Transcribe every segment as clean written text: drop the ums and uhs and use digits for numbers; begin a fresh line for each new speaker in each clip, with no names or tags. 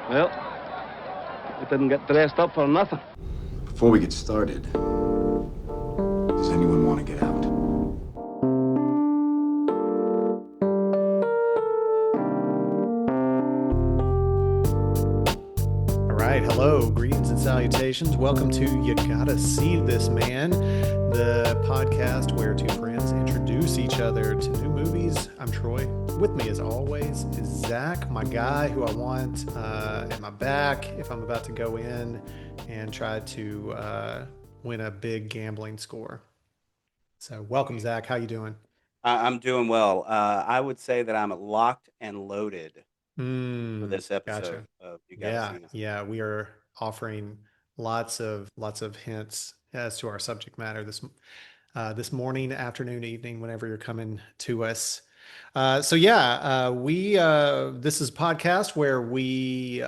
Well, it didn't get dressed up for nothing.
Before we get started, does anyone want to get out?
All right, hello, greetings and salutations. Welcome to You Gotta See This Man, the podcast where two friends introduce each other to new movies. I'm Troy. With me, as always, is Zach, my guy who I want at my back if I'm about to go in and try to win a big gambling score. So, welcome, Zach. How you doing?
I'm doing well. I would say that I'm locked and loaded for this episode
Gotcha.
of You Gotta See This.
Yeah, we are offering lots of hints as to our subject matter this morning, afternoon, evening, whenever you're coming to us. This is a podcast where we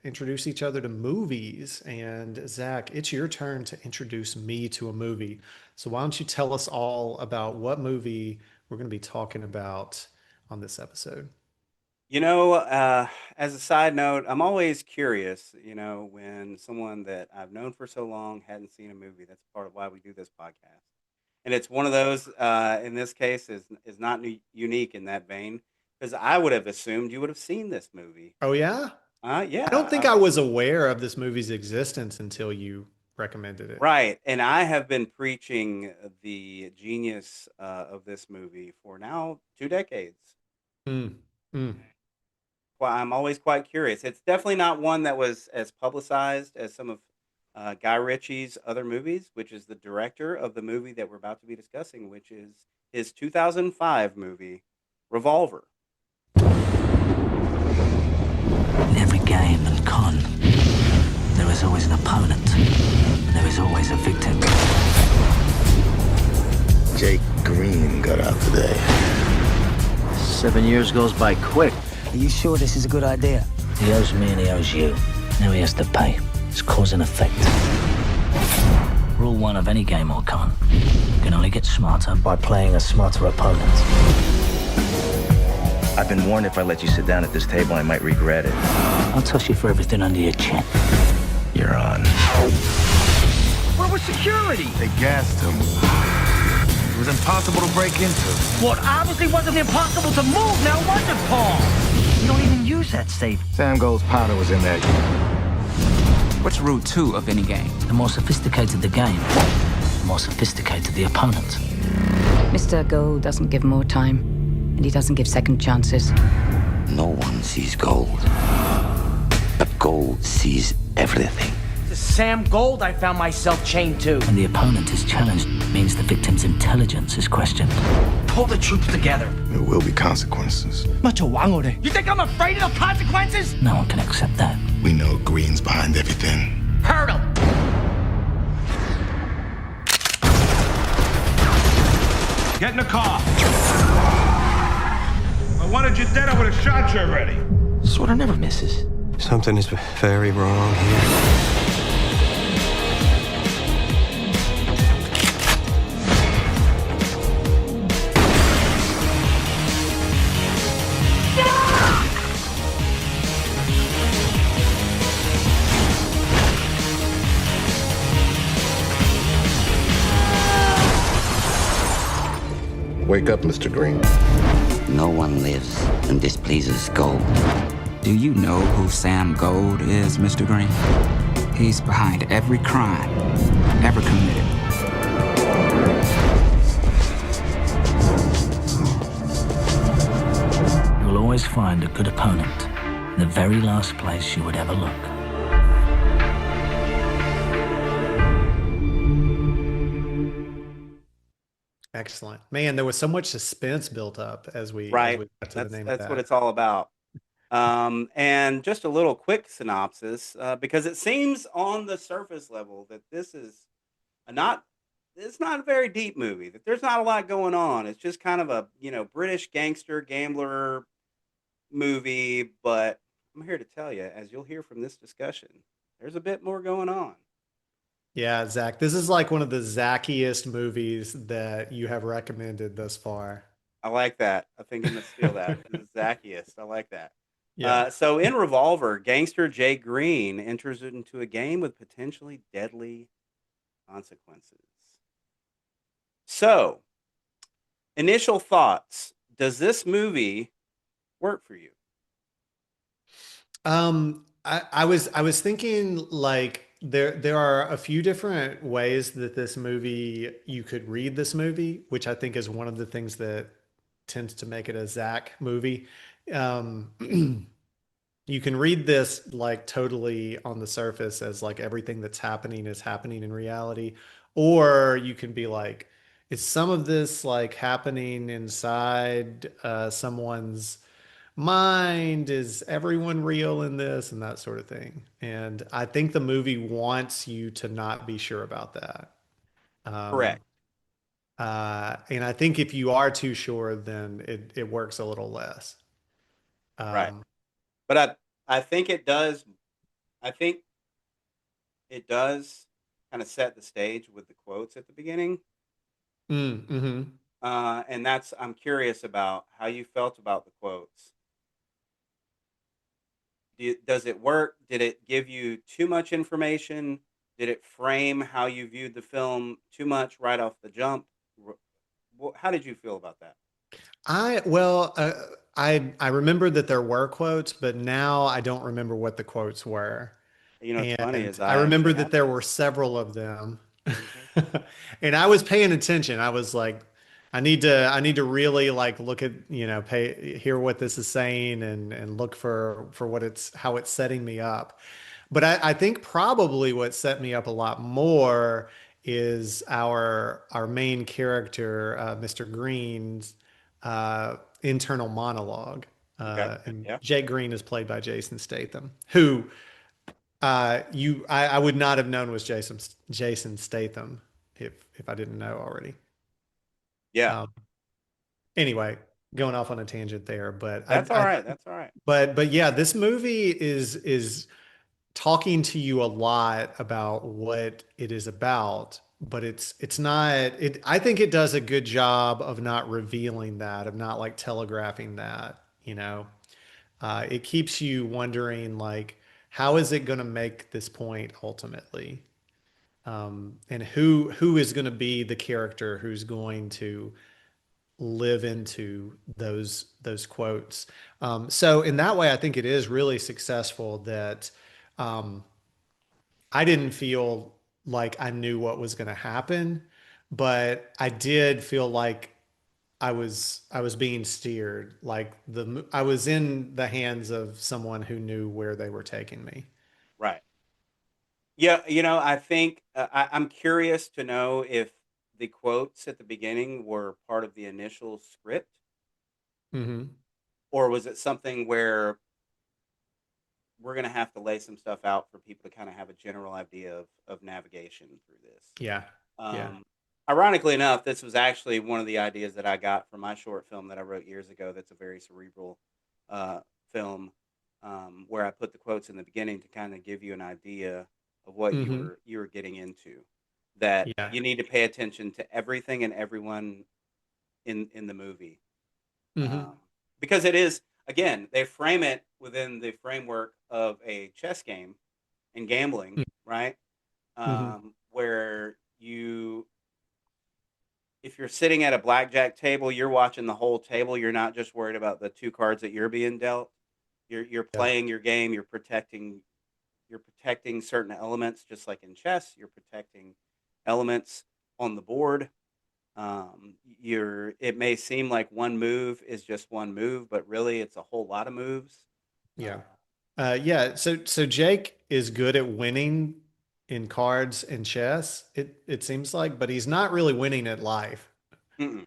introduce each other to movies. And Zach, it's your turn to introduce me to a movie. So why don't you tell us all about what movie we're going to be talking about on this episode?
You know, as a side note, I'm always curious, when someone that I've known for so long hadn't seen a movie. That's part of why we do this podcast. And it's one of those, in this case, is not unique in that vein, because I would have assumed you would have seen this movie.
Oh, yeah?
Yeah.
I don't think I was aware of this movie's existence until you recommended it.
Right. And I have been preaching the genius of this movie for now 2 decades. Well, I'm always quite curious. It's definitely not one that was as publicized as some of Guy Ritchie's other movies, which is the director of the movie that we're about to be discussing, which is his 2005 movie, Revolver.
In every game and con, there is always an opponent, and there is always a victim.
Jake Green got out today.
7 years goes by quick.
Are you sure this is a good idea? He owes me and he owes you. Now he has to pay. It's cause and effect. Rule one of any game or con. You can only get smarter by playing a smarter opponent.
I've been warned if I let you sit down at this table, I might regret it.
I'll toss you for everything under your chin.
You're on.
Where was security?
They gassed him. It was impossible to break into.
What obviously wasn't impossible to move, now was it, Paul? You don't even use that safe.
Sam Gold's powder was in there.
What's rule 2 of any game?
The more sophisticated the game, the more sophisticated the opponent.
Mr. Gold doesn't give more time, and he doesn't give second chances.
No one sees gold, but gold sees everything.
To Sam Gold, I found myself chained to.
When the opponent is challenged, it means the victim's intelligence is questioned.
Pull the troops together.
There will be consequences.
You think I'm afraid of the consequences?
No one can accept that.
We know Green's behind everything.
Hurt him.
Get in the car. I wanted you dead, I would have shot you already.
Sort of never misses.
Something is very wrong here.
Wake up, Mr. Green.
No one lives and displeases gold.
Do you know who Sam Gold is, Mr. Green? He's behind every crime ever committed.
You'll always find a good opponent in the very last place you would ever look.
Excellent. Man, there was so much suspense built up as we
Right.
got to the name of
That's
that.
what it's all about. And just a little quick synopsis, because it seems on the surface level that this is it's not a very deep movie, that there's not a lot going on. It's just kind of a, British gangster gambler movie. But I'm here to tell you, as you'll hear from this discussion, there's a bit more going on.
Yeah, Zach, this is like one of the Zackiest movies that you have recommended thus far.
I like that. I think I'm going to steal that. The Zackiest. I like that.
Yeah.
So in Revolver, gangster Jay Green enters into a game with potentially deadly consequences. So, initial thoughts. Does this movie work for you?
I was thinking like there are a few different ways that this movie you could read this movie, which I think is one of the things that tends to make it a Zach movie. Um, you can read this like totally on the surface as like everything that's happening is happening in reality, or you can be like, is some of this like happening inside someone's mind? Is everyone real in this and that sort of thing? And I think the movie wants you to not be sure about that. Um,
Correct.
and I think if you are too sure, then it works a little less.
Right.
Um,
But I think it does. I think it does kind of set the stage with the quotes at the beginning.
mhm.
And that's I'm curious about how you felt about the quotes. Does it work? Did it give you too much information? Did it frame how you viewed the film too much right off the jump? How did you feel about that?
I well, I remember that there were quotes, but now I don't remember what the quotes were.
You know, what's funny
And
is
I
I
remember
actually
that
have
there
those.
were several of them.
Mhm.
And I was paying attention. I was like, I need to really like look at, hear what this is saying and look for what it's how it's setting me up. But I think probably what set me up a lot more is our main character, Mr. Green's internal monologue.
Okay.
And
Yeah.
Jake Green is played by Jason Statham, who I would not have known was Jason Statham if I didn't know already.
Yeah.
Um, anyway, going off on a tangent there, but
That's all right. That's all right.
but yeah, this movie is talking to you a lot about what it is about, but it's not it I think it does a good job of not revealing that, of not like telegraphing that, you know. It keeps you wondering like how is it going to make this point ultimately? And who is going to be the character who's going to live into those quotes. So in that way, I think it is really successful that um, I didn't feel like I knew what was going to happen, but I did feel like I was being steered. Like I was in the hands of someone who knew where they were taking me.
Right. Yeah. I think I'm curious to know if the quotes at the beginning were part of the initial script,
Hmm.
or was it something where we're going to have to lay some stuff out for people to kind of have a general idea of navigation through this.
Yeah. Yeah.
Um, Ironically enough, this was actually one of the ideas that I got from my short film that I wrote years ago. That's a very cerebral uh, film where I put the quotes in the beginning to kind of give you an idea of what you
Hmm.
were getting into. That
Yeah.
you need to pay attention to everything and everyone in the movie,
Hmm.
um, because it is again they frame it within the framework of a chess game and gambling, right?
Hmm.
Where you if you're sitting at a blackjack table, you're watching the whole table. You're not just worried about the two cards that you're being dealt. You're
Yeah.
playing your game. You're protecting certain elements, just like in chess. You're protecting elements on the board. It may seem like one move is just one move, but really it's a whole lot of moves. Uh,
Yeah. Yeah. So Jake is good at winning in cards and chess, it seems like, but he's not really winning at life.
mm-mm.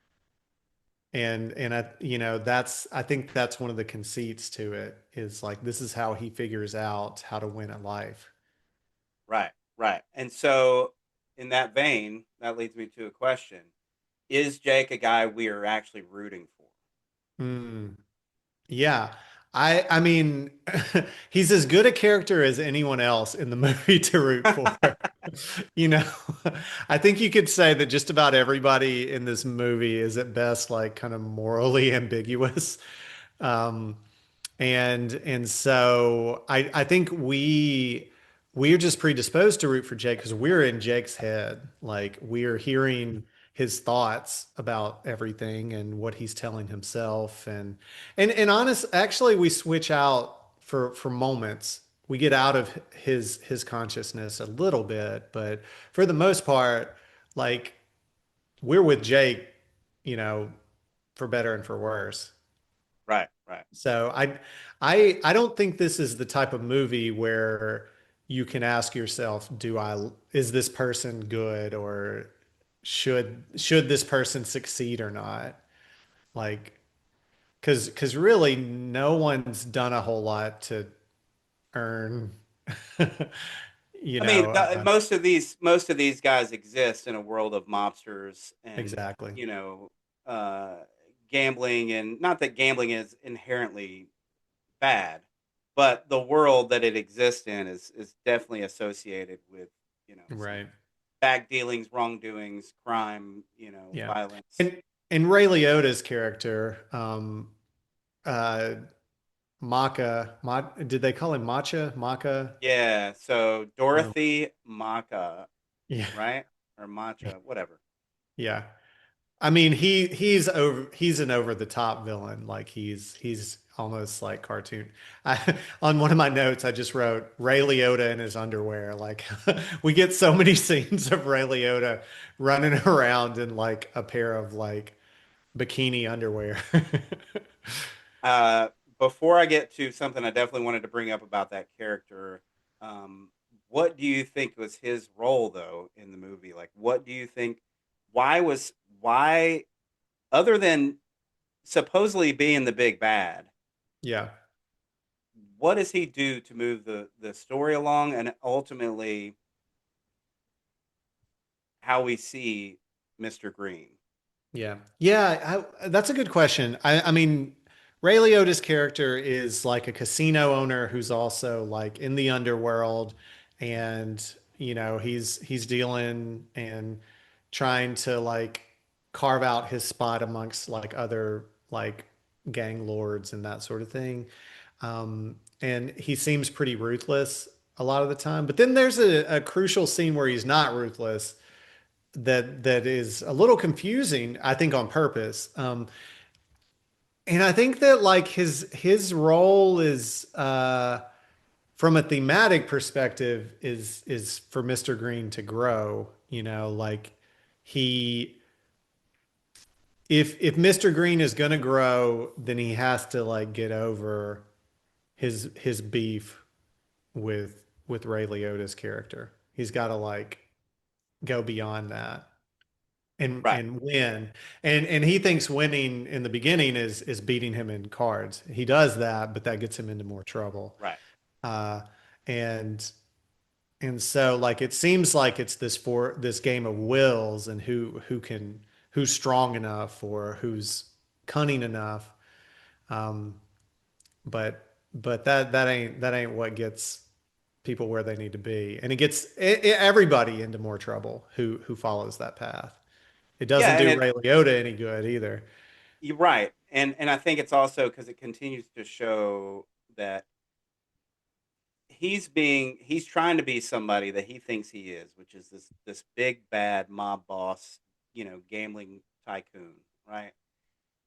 And I think that's one of the conceits to it is like this is how he figures out how to win at life.
Right, right. And so, in that vein, that leads me to a question: is Jake a guy we are actually rooting for?
Mm. Yeah. I mean, he's as good a character as anyone else in the movie to root for. You know, I think you could say that just about everybody in this movie is at best like kind of morally ambiguous. Um, And so I think we're just predisposed to root for Jake because we're in Jake's head. Like we're hearing his thoughts about everything and what he's telling himself. And honest, actually we switch out for moments. We get out of his consciousness a little bit, but for the most part, like we're with Jake, you know, for better and for worse.
Right, right.
So I don't think this is the type of movie where you can ask yourself, is this person good, or should this person succeed or not? Like, because really no one's done a whole lot to earn, you
I mean,
know,
most of these guys exist in a world of mobsters and
exactly.
you know, uh, gambling, and not that gambling is inherently bad, but the world that it exists in is definitely associated with you know some
Right.
bag dealings, wrongdoings, crime, you know,
Yeah.
violence.
And Ray Liotta's character, uh, did they call him Macha?
Yeah. So
Um,
Dorothy Maka,
yeah.
right? Or Macha, whatever.
Yeah. I mean, he's an over the top villain. Like he's almost like cartoon. On one of my notes, I just wrote Ray Liotta in his underwear. Like we get so many scenes of Ray Liotta running around in like a pair of like bikini underwear.
Uh, Before I get to something I definitely wanted to bring up about that character, um, what do you think was his role though in the movie? Like, what do you think? Why other than supposedly being the big bad?
Yeah.
What does he do to move the story along, and ultimately how we see Mr. Green?
Yeah. Yeah, that's a good question. I mean, Ray Liotta's character is like a casino owner who's also like in the underworld, and you know, he's dealing and trying to like carve out his spot amongst like other like gang lords and that sort of thing. And he seems pretty ruthless a lot of the time. But then there's a crucial scene where he's not ruthless that is a little confusing, I think on purpose. And I think that like his role is from a thematic perspective is for Mr. Green to grow, you know, like he if Mr. Green is gonna grow, then he has to like get over his beef with Ray Liotta's character. He's got to like go beyond that
Right,
and win. And he thinks winning in the beginning is beating him in cards. He does that, but that gets him into more trouble.
right.
Uh, and and so like it seems like it's this game of wills and who's strong enough or who's cunning enough. Um, but that ain't what gets people where they need to be, and it gets everybody into more trouble who follows that path. It
Yeah,
doesn't
and
do Ray Liotta any good either.
you're right, and I think it's also because it continues to show that he's trying to be somebody that he thinks he is, which is this big bad mob boss, you know, gambling tycoon, right?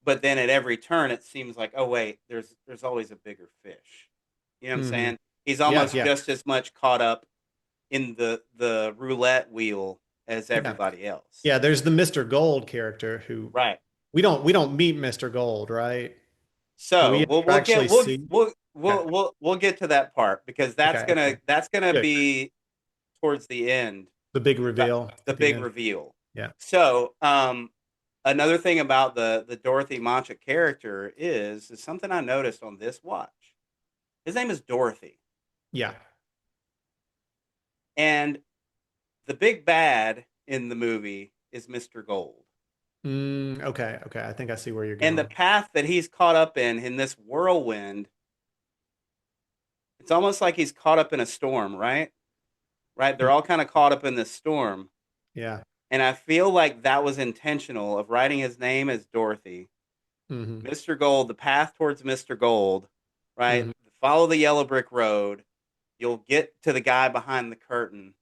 But then at every turn, it seems like, oh wait, there's always a bigger fish. You know what I'm
Hmm.
saying? He's
Yeah,
almost
yeah,
just as much caught up in the roulette wheel as
yeah,
everybody else.
yeah. There's the Mr. Gold character who
Right.
we don't meet Mr. Gold, right? Do
So
we ever actually see? Okay,
we'll get to that part because
okay, okay.
that's gonna
Good.
be towards the end,
The big
right,
reveal
the
at the
big
end.
reveal.
Yeah,
So another thing about the Dorothy Mancha character is something I noticed on this watch. His name is Dorothy,
yeah.
and the big bad in the movie is Mr. Gold.
Okay, okay. I think I see where you're
And the
going.
path that he's caught up in this whirlwind, it's almost like he's caught up in a storm, right? Right? They're all kind of caught up in this storm.
Yeah.
And I feel like that was intentional of writing his name as Dorothy.
Hmm.
Mr. Gold, the path towards Mr. Gold right?
Mhm.
Follow the yellow brick road. You'll get to the guy behind the curtain.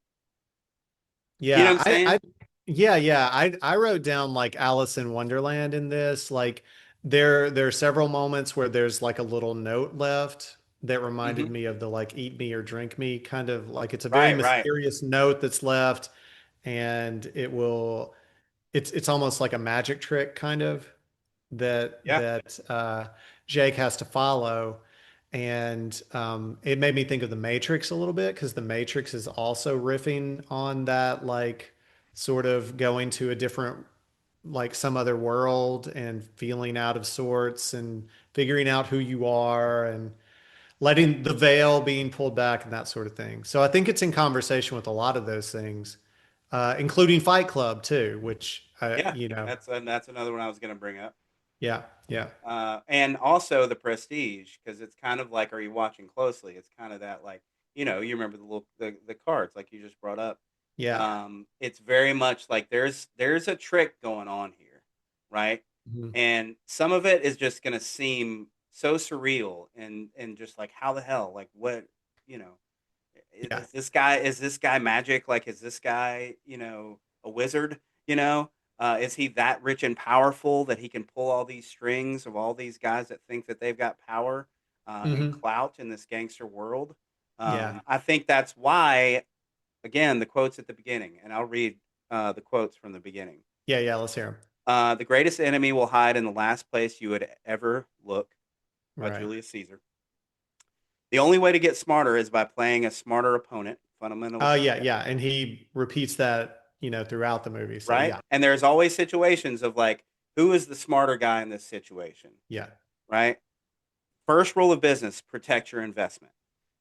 You know
Yeah,
what I'm saying?
I wrote down like Alice in Wonderland in this. Like there are several moments where there's like a little note left that reminded
Hmm.
me of the like eat me or drink me kind of like it's a very
Right, right.
mysterious note that's left and it's almost like a magic trick kind of
Yeah.
that Jake has to follow. And it made me think of the Matrix a little bit because the Matrix is also riffing on that, like sort of going to a different, like some other world and feeling out of sorts and figuring out who you are and letting the veil being pulled back and that sort of thing. So I think it's in conversation with a lot of those things, including Fight Club too, which
Yeah. That's another one I was going to bring up.
yeah, yeah,
And also the Prestige, because it's kind of like, are you watching closely? It's kind of that like, you remember the cards like you just brought up.
yeah.
It's very much like there's a trick going on here, right?
Mhm.
And some of it is just gonna seem so surreal and just like how the hell, like what, you know,
Yeah.
is this guy magic? Like, is this guy, a wizard? Is he that rich and powerful that he can pull all these strings of all these guys that think that they've got power and
Hmm.
clout in this gangster world?
Yeah.
I think that's why, again, the quotes at the beginning, and I'll read the quotes from the beginning.
Yeah. Yeah. Let's hear him.
The greatest enemy will hide in the last place you would ever look, by
Right.
Julius Caesar. The only way to get smarter is by playing a smarter opponent, fundamentally
Oh, yeah.
correct,
Yeah. And he repeats that, throughout the movie. So
right?
yeah.
And there's always situations of like, who is the smarter guy in this situation,
Yeah.
right? First rule of business, protect your investment.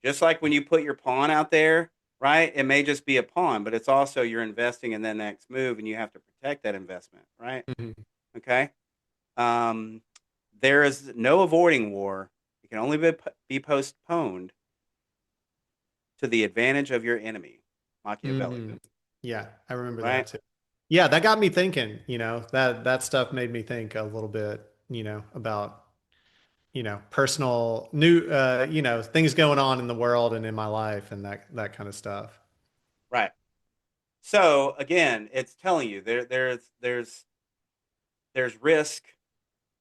Just like when you put your pawn out there, right? It may just be a pawn, but it's also you're investing in the next move and you have to protect that investment, right?
Mhm.
Okay. Um, there is no avoiding war. It can only be postponed to the advantage of your enemy, Machiavelli,
Mhm. Yeah. I remember that
right?
too. Yeah. That got me thinking, that stuff made me think a little bit, about, personal new, things going on in the world and in my life and that kind of stuff.
Right. So again, it's telling you there's risk,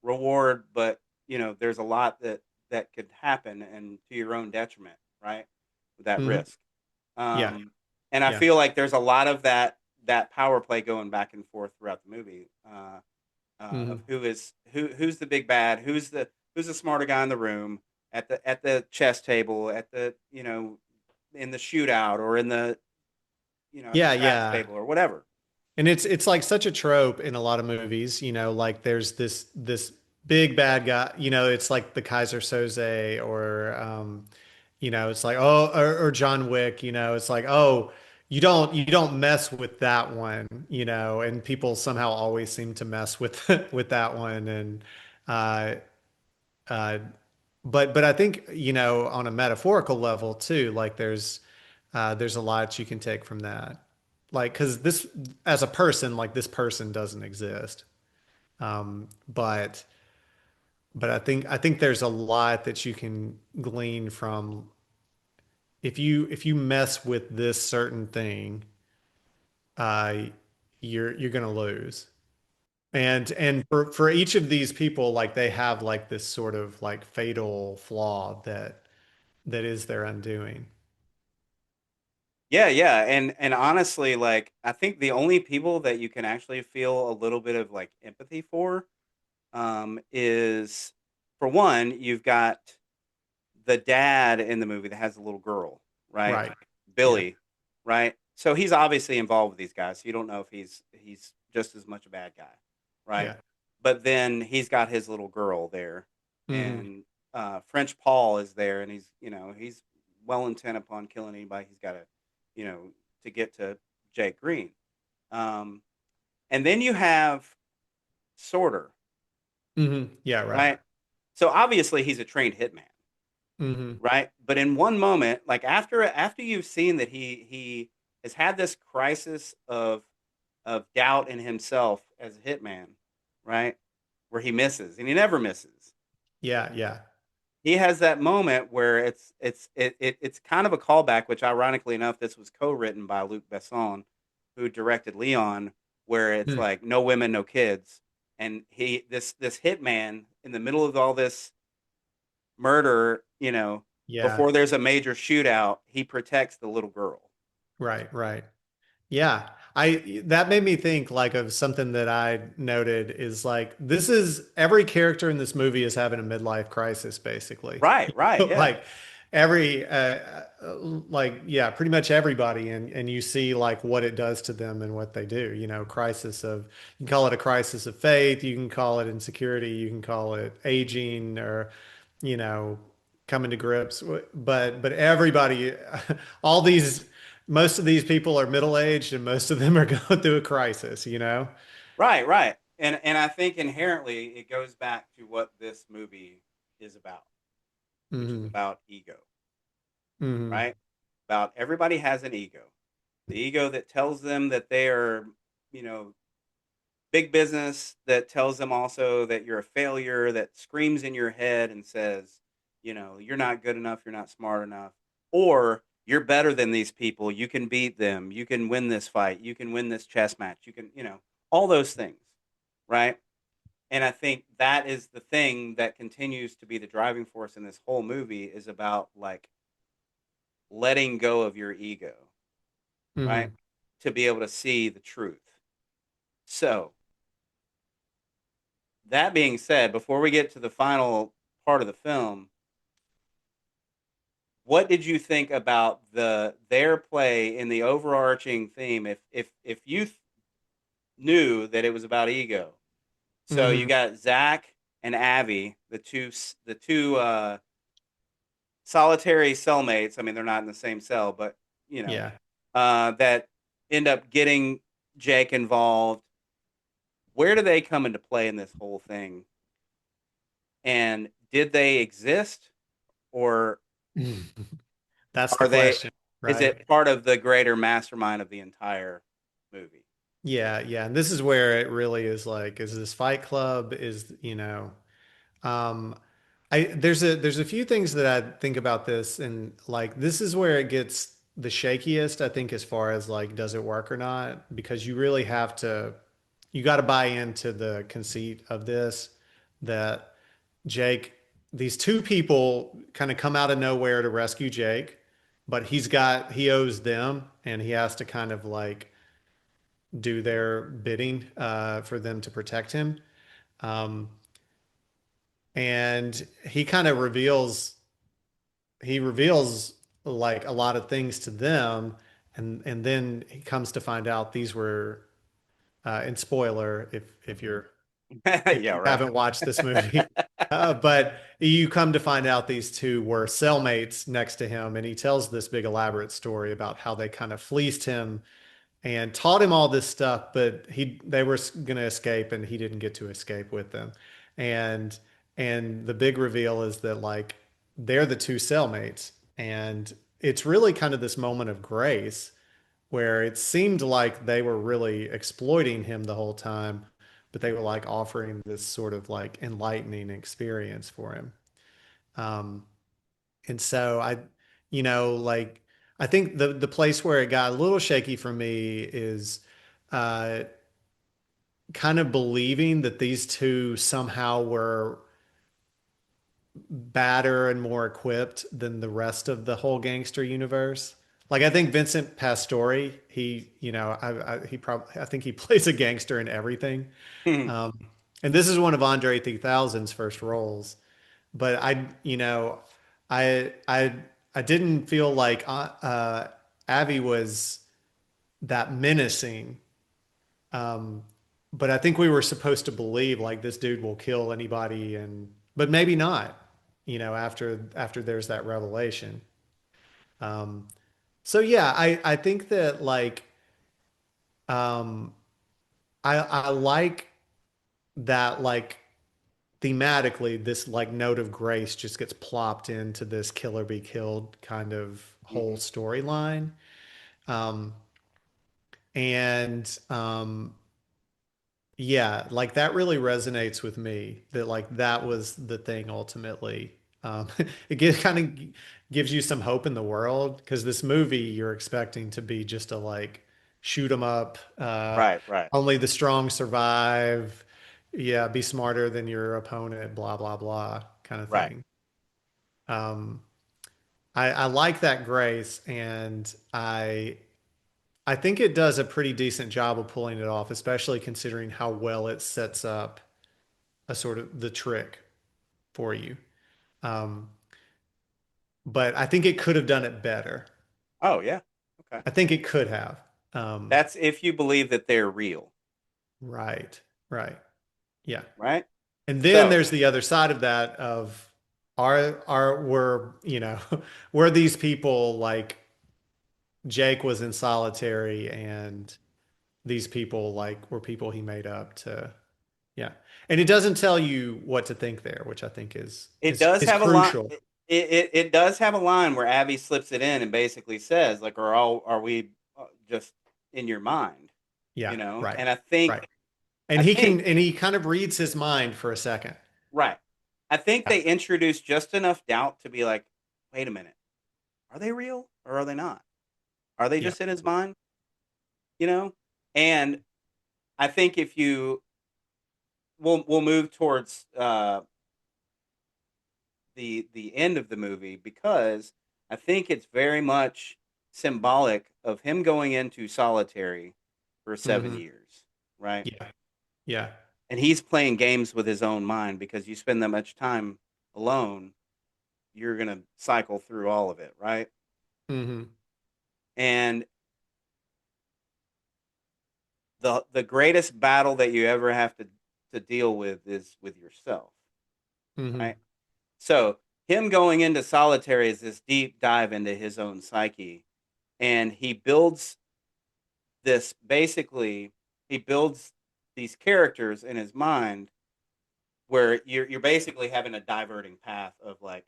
reward, but there's a lot that could happen and to your own detriment, right? With that
Hmm.
risk.
Yeah.
Um, and I
Yeah.
feel like there's a lot of that power play going back and forth throughout the movie of
Hmm.
who's the big bad, who's the smarter guy in the room at the chess table, at the in the shootout or in the at the
Yeah.
craps
Yeah.
table or whatever.
And it's like such a trope in a lot of movies, like there's this big bad guy, it's like the Kaiser Soze or it's like or John Wick, it's like, oh, you don't mess with that one, and people somehow always seem to mess with with that one and uh uh but I think, on a metaphorical level too, like there's a lot you can take from that. Like, because this, as a person, like this person doesn't exist. But I think there's a lot that you can glean from if you mess with this certain thing, uh, you're gonna lose. And for each of these people, like they have like this sort of like fatal flaw that is their undoing.
Yeah, yeah, and honestly, like I think the only people that you can actually feel a little bit of like empathy for is for one, you've got the dad in the movie that has a little girl, right?
Right. Yeah.
Billy, right? So he's obviously involved with these guys. So you don't know if he's just as much a bad guy, right?
Yeah.
But then he's got his little girl there,
Hmm.
and French Paul is there, and he's well intent upon killing anybody he's got to, you know, to get to Jake Green. Um, and then you have Sorter,
Hmm. Yeah. Right.
right? So obviously he's a trained hitman,
Hmm.
right? But in one moment, like after you've seen that he has had this crisis of doubt in himself as a hitman, right? Where he misses and he never misses.
Yeah. Yeah.
he has that moment where it's kind of a callback, which ironically enough, this was co-written by Luc Besson, who directed Leon, where it's
Hmm.
like no women, no kids, and this hitman in the middle of all this murder,
Yeah.
before there's a major shootout, he protects the little girl.
Right, right. Yeah. That made me think like of something that I noted is like this is every character in this movie is having a midlife crisis basically.
Right, right, yeah,
Like every like yeah, pretty much everybody and you see like what it does to them and what they do, crisis of you can call it a crisis of faith, you can call it insecurity, you can call it aging or you know coming to grips but everybody all these most of these people are middle-aged and most of them are going through a crisis.
right, right. And I think inherently it goes back to what this movie is about, which is
Hmm.
about ego,
Hmm.
right? About everybody has an ego. The ego that tells them that they are, you know, big business, that tells them also that you're a failure, that screams in your head and says, you're not good enough, you're not smart enough, or you're better than these people, you can beat them, you can win this fight, you can win this chess match, you can, all those things, right? And I think that is the thing that continues to be the driving force in this whole movie is about like letting go of your ego, right?
Hmm.
To be able to see the truth. So, that being said, before we get to the final part of the film, what did you think about their play in the overarching theme? If you knew that it was about ego, so you
Hmm.
got Zach and Abby, the two solitary cellmates. I mean, they're not in the same cell, but
Yeah.
that end up getting Jake involved. Where do they come into play in this whole thing? And did they exist, or
That's the
are they?
question,
Is
right?
it part of the greater mastermind of the entire movie?
Yeah, yeah. And this is where it really is like, is this Fight Club? Um, there's a few things that I think about this, and like this is where it gets the shakiest, I think, as far as like, does it work or not? Because you really have to, you got to buy into the conceit of this that Jake, these two people kind of come out of nowhere to rescue Jake, but he owes them and he has to kind of like do their bidding for them to protect him. Um, and he reveals like a lot of things to them, and then he comes to find out these were and spoiler if
Yeah,
you
right.
haven't watched this movie. But you come to find out these two were cellmates next to him, and he tells this big elaborate story about how they kind of fleeced him and taught him all this stuff, but they were going to escape, and he didn't get to escape with them. And and the big reveal is that like they're the two cellmates, and it's really kind of this moment of grace where it seemed like they were really exploiting him the whole time, but they were like offering this sort of like enlightening experience for him. Um, and so like, I think the place where it got a little shaky for me is uh, kind of believing that these two somehow were badder and more equipped than the rest of the whole gangster universe. Like I think Vincent Pastore, I think he plays a gangster in everything. Um, and this is one of Andre 3000's first roles. But I, I, I didn't feel like Avi was that menacing. Um, but I think we were supposed to believe like this dude will kill anybody, but maybe not. After there's that revelation. Um, so yeah, I think that like um, I like that like thematically this like note of grace just gets plopped into this killer be killed kind of whole
Mhm.
storyline. Um, and yeah, like that really resonates with me that like that was the thing ultimately. Um, kind of gives you some hope in the world because this movie you're expecting to be just a like shoot 'em up,
Right, right,
only the strong survive. Yeah, be smarter than your opponent, blah blah blah kind of
right.
thing. Um, I like that grace, and I think it does a pretty decent job of pulling it off, especially considering how well it sets up a sort of the trick for you. Um, but I think it could have done it better.
Oh yeah. Okay.
I think it could have.
That's if you believe that they're real,
Right, right, yeah.
right?
And then
So
there's the other side of that of were were these people like Jake was in solitary and these people like were people he made up to, yeah. And it doesn't tell you what to think there, which I think
it does
is
have a line.
crucial.
It does have a line where Abby slips it in and basically says, like, are we just in your mind?
Yeah,
You know?
right,
And
right.
I think
And he kind of reads his mind for a second.
right. I think
Yeah,
they introduced just enough doubt to be like, wait a minute, are they real or are they not? Are they
yeah.
just in his mind? You know? And I think if you we'll move towards the end of the movie because I think it's very much symbolic of him going into solitary for 7 years, right?
Yeah, yeah.
And he's playing games with his own mind because you spend that much time alone, you're gonna cycle through all of it, right?
Hmm.
And the greatest battle that you ever have to deal with is with yourself, right?
Hmm.
So him going into solitary is this deep dive into his own psyche, and he builds this basically he builds these characters in his mind where you're basically having a diverting path of like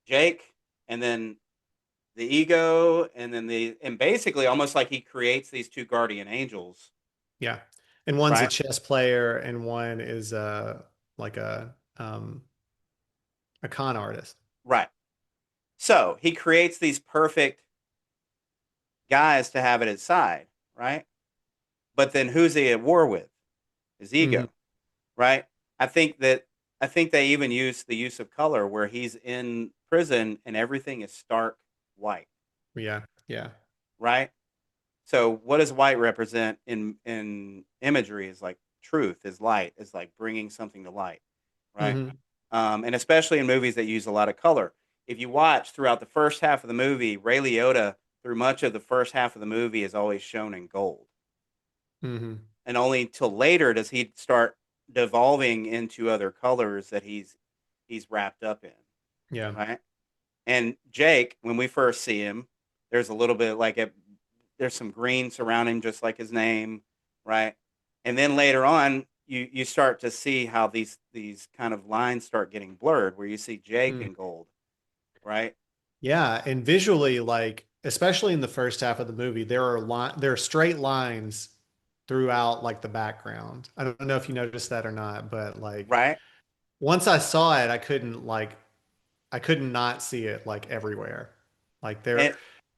Jake and then the ego and then and basically almost like he creates these two guardian angels,
Yeah. And one's a
right?
chess player and one is like a con artist.
Right. So he creates these perfect guys to have at his side, right? But then who's he at war with? His
Hmm.
ego, right? I think that I think they even use the use of color where he's in prison and everything is stark white,
Yeah, yeah.
right? So what does white represent in imagery is like truth, is light, is like bringing something to light, right?
Hmm.
And especially in movies that use a lot of color. If you watch throughout the first half of the movie, Ray Liotta through much of the first half of the movie is always shown in gold,
Hmm.
and only until later does he start devolving into other colors that he's wrapped up in,
Yeah.
right? And Jake, when we first see him, there's a little bit like there's some green surrounding him, just like his name, right? And then later on, you start to see how these kind of lines start getting blurred, where you see Jake
Mm.
in gold, right?
Yeah, and visually, like especially in the first half of the movie, there are straight lines throughout like the background. I don't know if you noticed that or not, but like
Right?
once I saw it, I couldn't not see it like everywhere. Like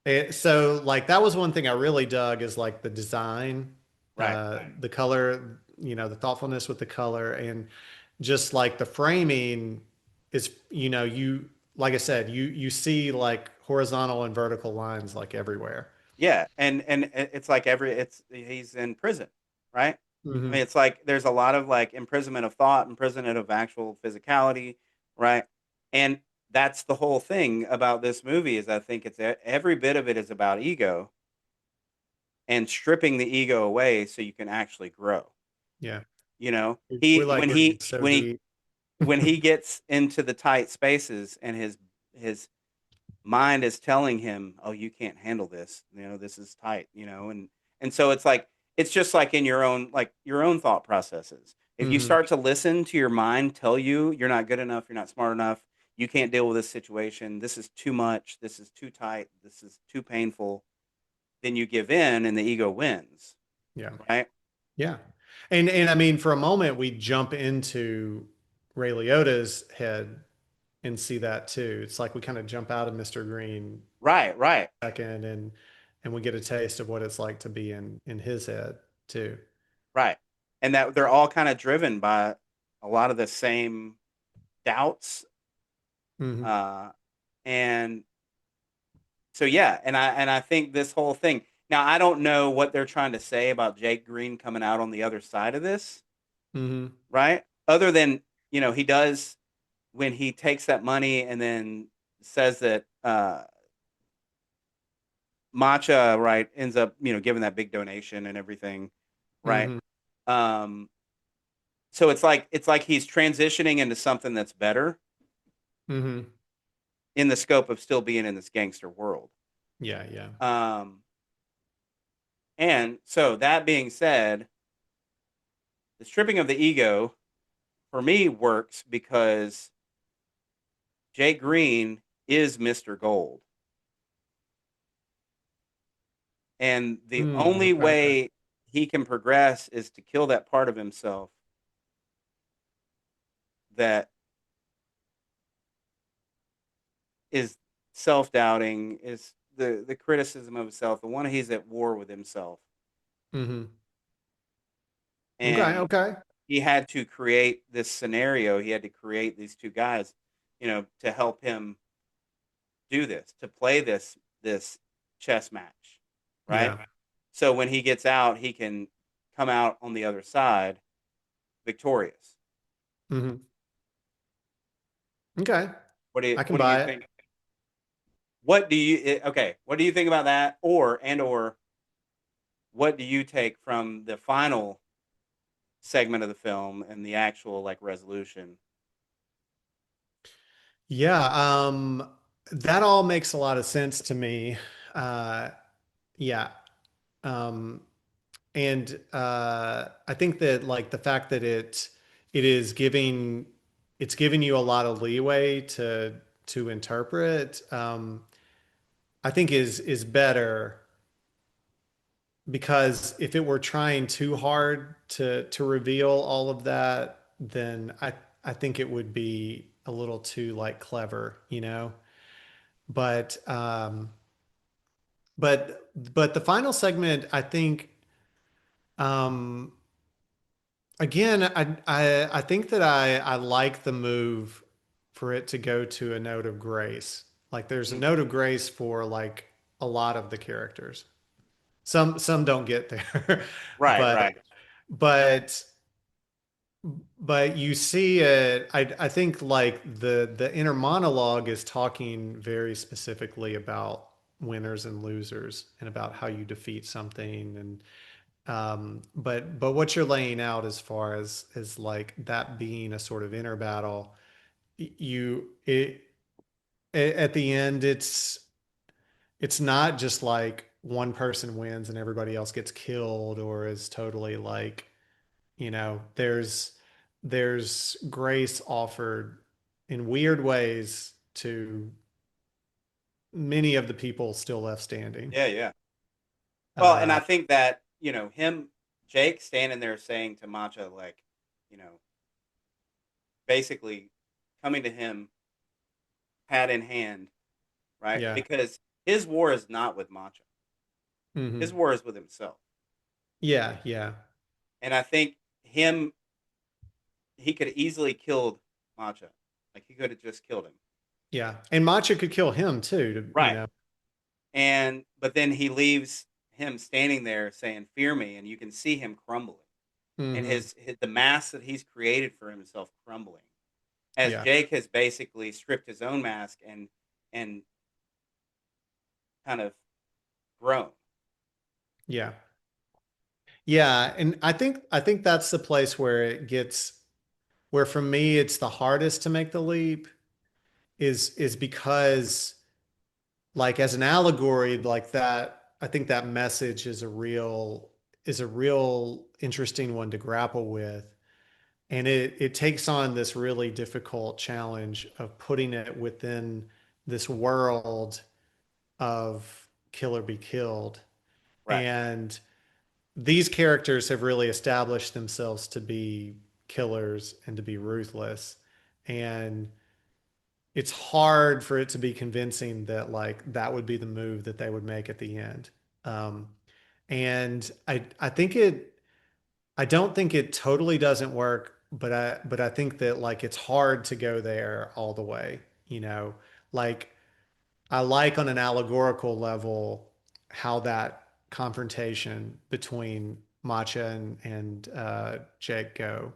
And
so like that was one thing I really dug is like the design,
right,
the color, the thoughtfulness with the color and just like the framing is, like I said, you see like horizontal and vertical lines like everywhere.
yeah, and it's like it's he's in prison, right? I mean,
Hmm.
it's like there's a lot of like imprisonment of thought, imprisonment of actual physicality, right? And that's the whole thing about this movie is I think it's every bit of it is about ego and stripping the ego away so you can actually grow.
Yeah.
You know,
We're like we're so deep.
when he gets into the tight spaces and his mind is telling him, "Oh, you can't handle this. You know, this is tight." You know, and so it's like it's just like in your own thought processes. If you
Hmm.
start to listen to your mind tell you you're not good enough, you're not smart enough, you can't deal with this situation, this is too much, this is too tight, this is too painful, then you give in and the ego wins,
Yeah.
right?
Yeah. And I mean, for a moment, we jump into Ray Liotta's head and see that too. It's like we kind of jump out of Mr. Green
Right.
second, and we get a taste of what it's like to be in his head too.
Right. And that they're all kind of driven by a lot of the same doubts.
Hmm.
And so yeah, and I think this whole thing. Now I don't know what they're trying to say about Jake Green coming out on the other side of this,
Hmm.
right? Other than, he does when he takes that money and then says that Matcha, right, ends up, giving that big donation and everything, right?
Hmm.
Um, so it's like he's transitioning into something that's better
Hmm.
in the scope of still being in this gangster world.
Yeah, yeah.
Um, and so that being said, the stripping of the ego for me works because Jake Green is Mr. Gold. And the only
Okay.
way he can progress is to kill that part of himself that is self-doubting, is the criticism of himself, the one he's at war with himself.
Hmm. Okay,
And
okay.
he had to create this scenario. He had to create these two guys, to help him do this, to play this chess match, right?
Yeah.
So when he gets out, he can come out on the other side victorious.
Hmm. Okay.
What do you
I can
what do you
buy it.
think? What do you think about that? Or what do you take from the final segment of the film and the actual like resolution?
Yeah, that all makes a lot of sense to me. Uh, yeah. Um, and I think that like the fact that it is giving it's giving you a lot of leeway to interpret, I think is better, because if it were trying too hard to reveal all of that, then I think it would be a little too like clever, you know. But but the final segment, I think, um, again, I think that I like the move for it to go to a note of grace. Like there's a
Mhm.
note of grace for like a lot of the characters. Some don't get there,
Right,
but
right.
but but you see it. I think like the inner monologue is talking very specifically about winners and losers and about how you defeat something. And but what you're laying out as far as like that being a sort of inner battle, you it at the end it's not just like one person wins and everybody else gets killed or is totally like, there's grace offered in weird ways to many of the people still left standing.
Yeah, yeah. Well, and
Uh,
I think that, Jake standing there saying to Matcha, like, you know, basically coming to him hat in hand, right?
yeah.
Because his war is not with Matcha. His
Hmm.
war is with himself.
Yeah, yeah,
And I think he could have easily killed Matcha. Like he could have just killed him.
yeah. And Matcha could kill him too,
Right. But then he leaves him standing there saying, "Fear me," and you can see him crumbling. And
Hmm.
his the mask that he's created for himself crumbling. As
Yeah,
Jake has basically stripped his own mask and kind of grown.
yeah, yeah. And I think that's the place where it gets where for me it's the hardest to make the leap is because like as an allegory like that, I think that message is a real interesting one to grapple with. And it takes on this really difficult challenge of putting it within this world of kill or be killed.
Right.
And these characters have really established themselves to be killers and to be ruthless. And it's hard for it to be convincing that like that would be the move that they would make at the end. Um, and I think I don't think it totally doesn't work, but I think that like it's hard to go there all the way, you know. Like I like on an allegorical level how that confrontation between Matcha and Jake go.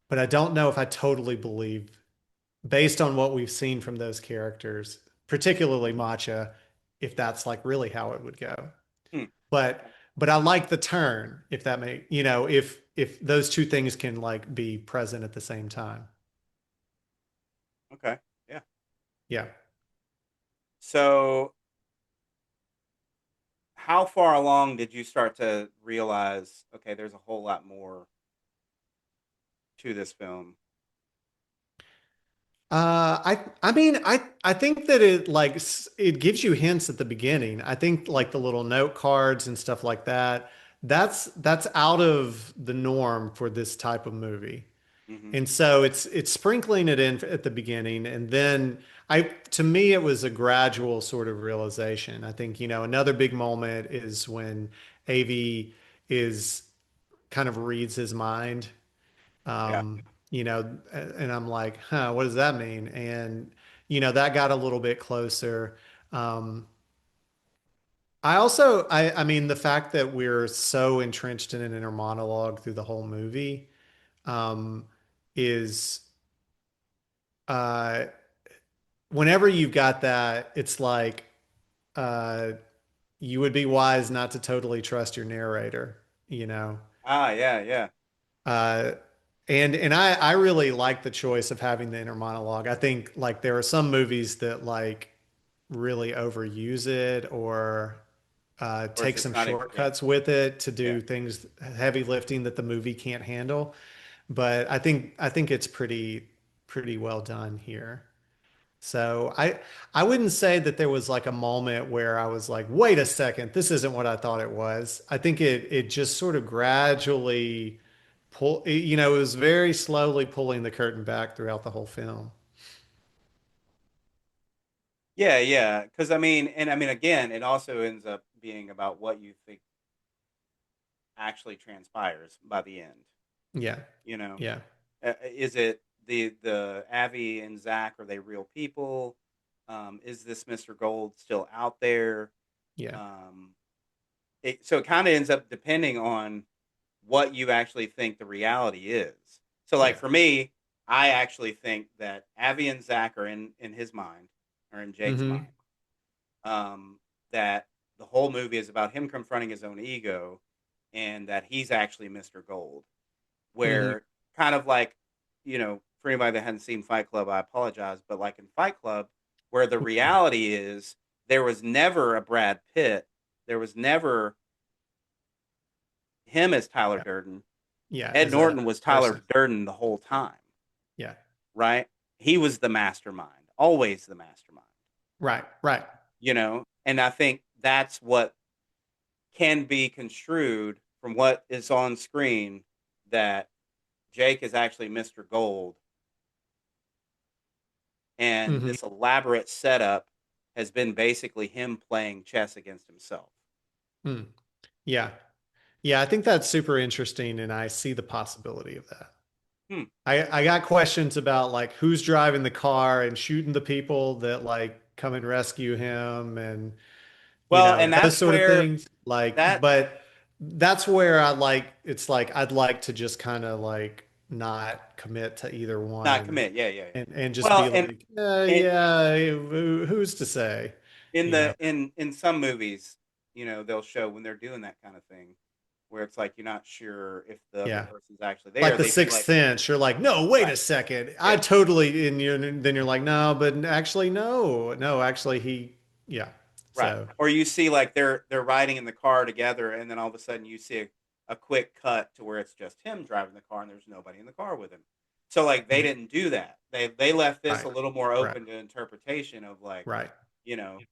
But I don't know if I totally believe, based on what we've seen from those characters, particularly Matcha, if that's like really how it would go.
Hmm.
But but I like the turn, if that may, you know, if those two things can like be present at the same time.
Okay. Yeah.
Yeah.
So, how far along did you start to realize, okay, there's a whole lot more to this film?
I mean, I think that it like it gives you hints at the beginning. I think like the little note cards and stuff like that, that's out of the norm for this type of movie.
Hmm.
And so it's sprinkling it in at the beginning, and then to me it was a gradual sort of realization. I think, you know, another big moment is when Avi is kind of reads his mind.
Yeah.
You know, and I'm like, huh, what does that mean? And, you know, that got a little bit closer. Um, I mean, the fact that we're so entrenched in an inner monologue through the whole movie, um, is, uh, whenever you've got that, it's like, uh, you would be wise not to totally trust your narrator, you know?
Ah, yeah, yeah.
Uh, and I really like the choice of having the inner monologue. I think like there are some movies that like really overuse it or
Or it's
take
just
some
not even, yeah,
shortcuts with it to
yeah.
do things heavy lifting that the movie can't handle. But I think it's pretty well done here. So I wouldn't say that there was like a moment where I was like, wait a second, this isn't what I thought it was. I think it just sort of gradually you know, it was very slowly pulling the curtain back throughout the whole film.
Yeah, yeah. Because I mean, again, it also ends up being about what you think actually transpires by the end.
Yeah.
You know,
Yeah.
is it the Avi and Zach? Are they real people? Is this Mr. Gold still out there?
Yeah.
Um, so it kind of ends up depending on what you actually think the reality is. So, like
Yeah.
for me, I actually think that Avi and Zach are in his mind, or in Jake's mind.
Hmm.
That the whole movie is about him confronting his own ego, and that he's actually Mr. Gold.
Hmm.
Where kind of like, for anybody that hadn't seen Fight Club, I apologize, but like in Fight Club, where the reality is there was never a Brad Pitt, there was never him as Tyler
Yeah.
Durden.
Yeah.
Ed
As a
Norton was
person.
Tyler Durden the whole time,
Yeah.
right? He was the mastermind, always the mastermind,
Right. Right.
And I think that's what can be construed from what is on screen, that Jake is actually Mr. Gold, and
Hmm.
this elaborate setup has been basically him playing chess against himself.
Mm. Yeah. Yeah. I think that's super interesting, and I see the possibility of that.
Hmm.
I got questions about like who's driving the car and shooting the people that like come and rescue him, and you
Well,
know,
and
those
that's
sort of
where
things. Like,
that
but that's where I like it's like I'd like to just kind of like not commit to either
not
one,
commit. Yeah, yeah, yeah.
and just
Well,
be like,
and
yeah, who's to say,
in
you know?
the in some movies, they'll show when they're doing that kind of thing, where it's like you're not sure if the other
Yeah.
person's actually
Like
there.
the
They do
Sixth
like,
Sense, you're like, no, wait
right,
a second. I
yeah,
totally, and then you're like, no, but actually, no, actually, yeah.
right.
So,
Or you see like they're riding in the car together, and then all of a sudden you see a quick cut to where it's just him driving the car, and there's nobody in the car with him. So like they
mhm.
didn't do that. They left this
Right,
a little more
right,
open to interpretation of like,
right.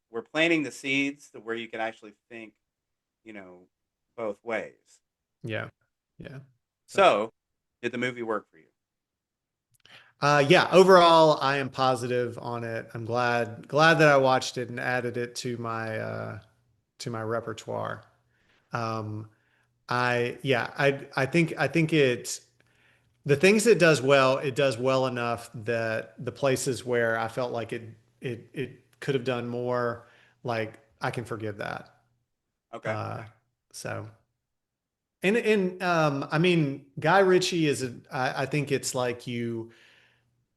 we're planting the seeds to where you can actually think, you know, both ways.
Yeah, yeah. So,
So, did the movie work for you?
Yeah, overall, I am positive on it. I'm glad that I watched it and added it to my repertoire. Um, I think it the things it does well, it does well enough that the places where I felt like it could have done more, like I can forgive that.
Okay.
Uh, so I mean, Guy Ritchie I think it's like you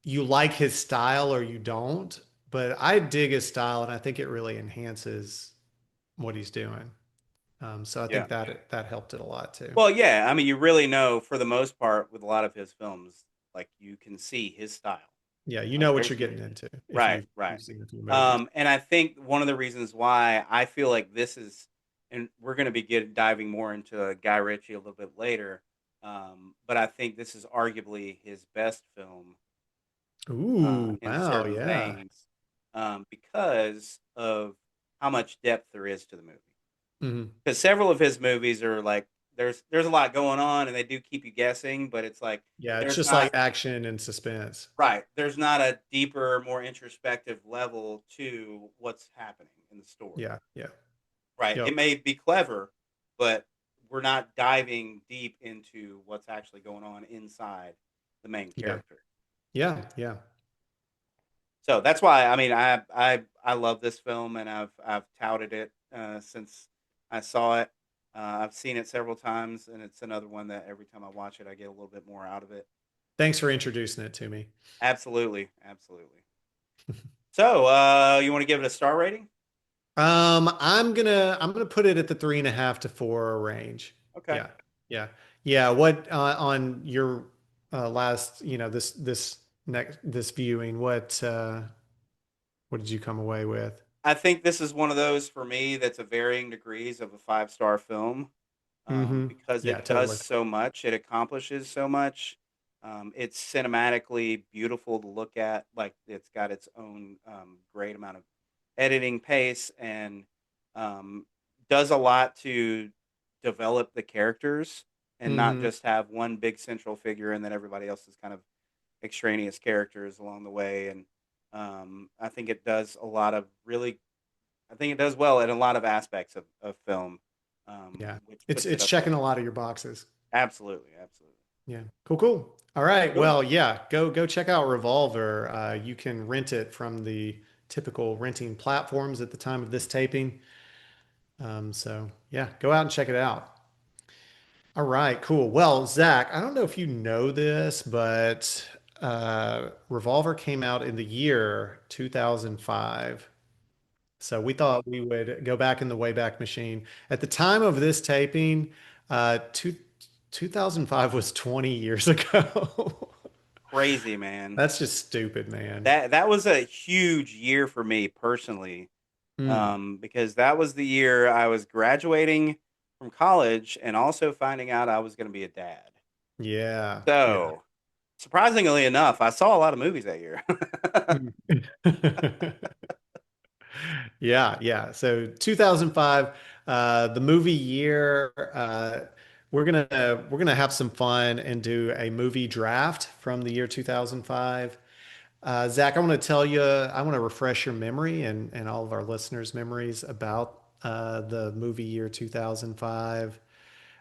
like his style or you don't, but I dig his style and I think it really enhances what he's doing. So I
Yeah.
think that helped it a lot too.
Well, yeah. I mean, you really know for the most part with a lot of his films, like you can see his style.
Yeah, you know what
There's
you're getting into if
right, right.
you've seen a few movies.
And I think one of the reasons why I feel like this is, and we're going to be diving more into Guy Ritchie a little bit later, but I think this is arguably his best film
Ooh,
in
wow,
certain
yeah.
veins, because of how much depth there is to the movie.
Hmm.
Because several of his movies are like there's a lot going on, and they do keep you guessing, but it's like
Yeah, it's
there's
just like
not
action and suspense.
right. There's not a deeper, more introspective level to what's happening in the story.
Yeah, yeah.
Right.
Yep.
It may be clever, but we're not diving deep into what's actually going on inside the main
Yeah.
character.
Yeah, yeah.
So that's why I mean I love this film, and I've touted it since I saw it. I've seen it several times, and it's another one that every time I watch it, I get a little bit more out of it.
Thanks for introducing it to me.
Absolutely, absolutely. So you want to give it a star rating?
I'm gonna put it at the 3.5 to 4 range.
Okay.
Yeah, yeah, yeah. What on your last, this viewing, what did you come away with?
I think this is one of those for me that's a varying degrees of a five-star film,
Hmm.
because
Yeah,
it does
totally.
so much, it accomplishes so much. It's cinematically beautiful to look at. Like it's got its own great amount of editing pace, and um, does a lot to develop the characters and not
Hmm.
just have one big central figure and then everybody else is kind of extraneous characters along the way. And I think it does a lot of really, I think it does well in a lot of aspects of film,
Yeah,
which
it's
puts it
it's
up
checking
there.
a lot of your boxes.
Absolutely, absolutely.
Yeah, cool, cool. All right,
Cool.
well, yeah, go check out Revolver. You can rent it from the typical renting platforms at the time of this taping. So yeah, go out and check it out. All right, cool. Well, Zach, I don't know if you know this, but Revolver came out in the year 2005. So we thought we would go back in the Wayback Machine. At the time of this taping, uh, two, 2005 was 20 years ago.
Crazy, man.
That's just stupid, man.
That was a huge year for me personally,
Mm,
because that was the year I was graduating from college and also finding out I was going to be a dad.
yeah, yeah.
So, surprisingly enough, I saw a lot of movies that year.
Mm. Yeah, yeah. So 2005, the movie year. We're gonna have some fun and do a movie draft from the year 2005. Zach, I want to tell you, I want to refresh your memory and all of our listeners' memories about the movie year 2005.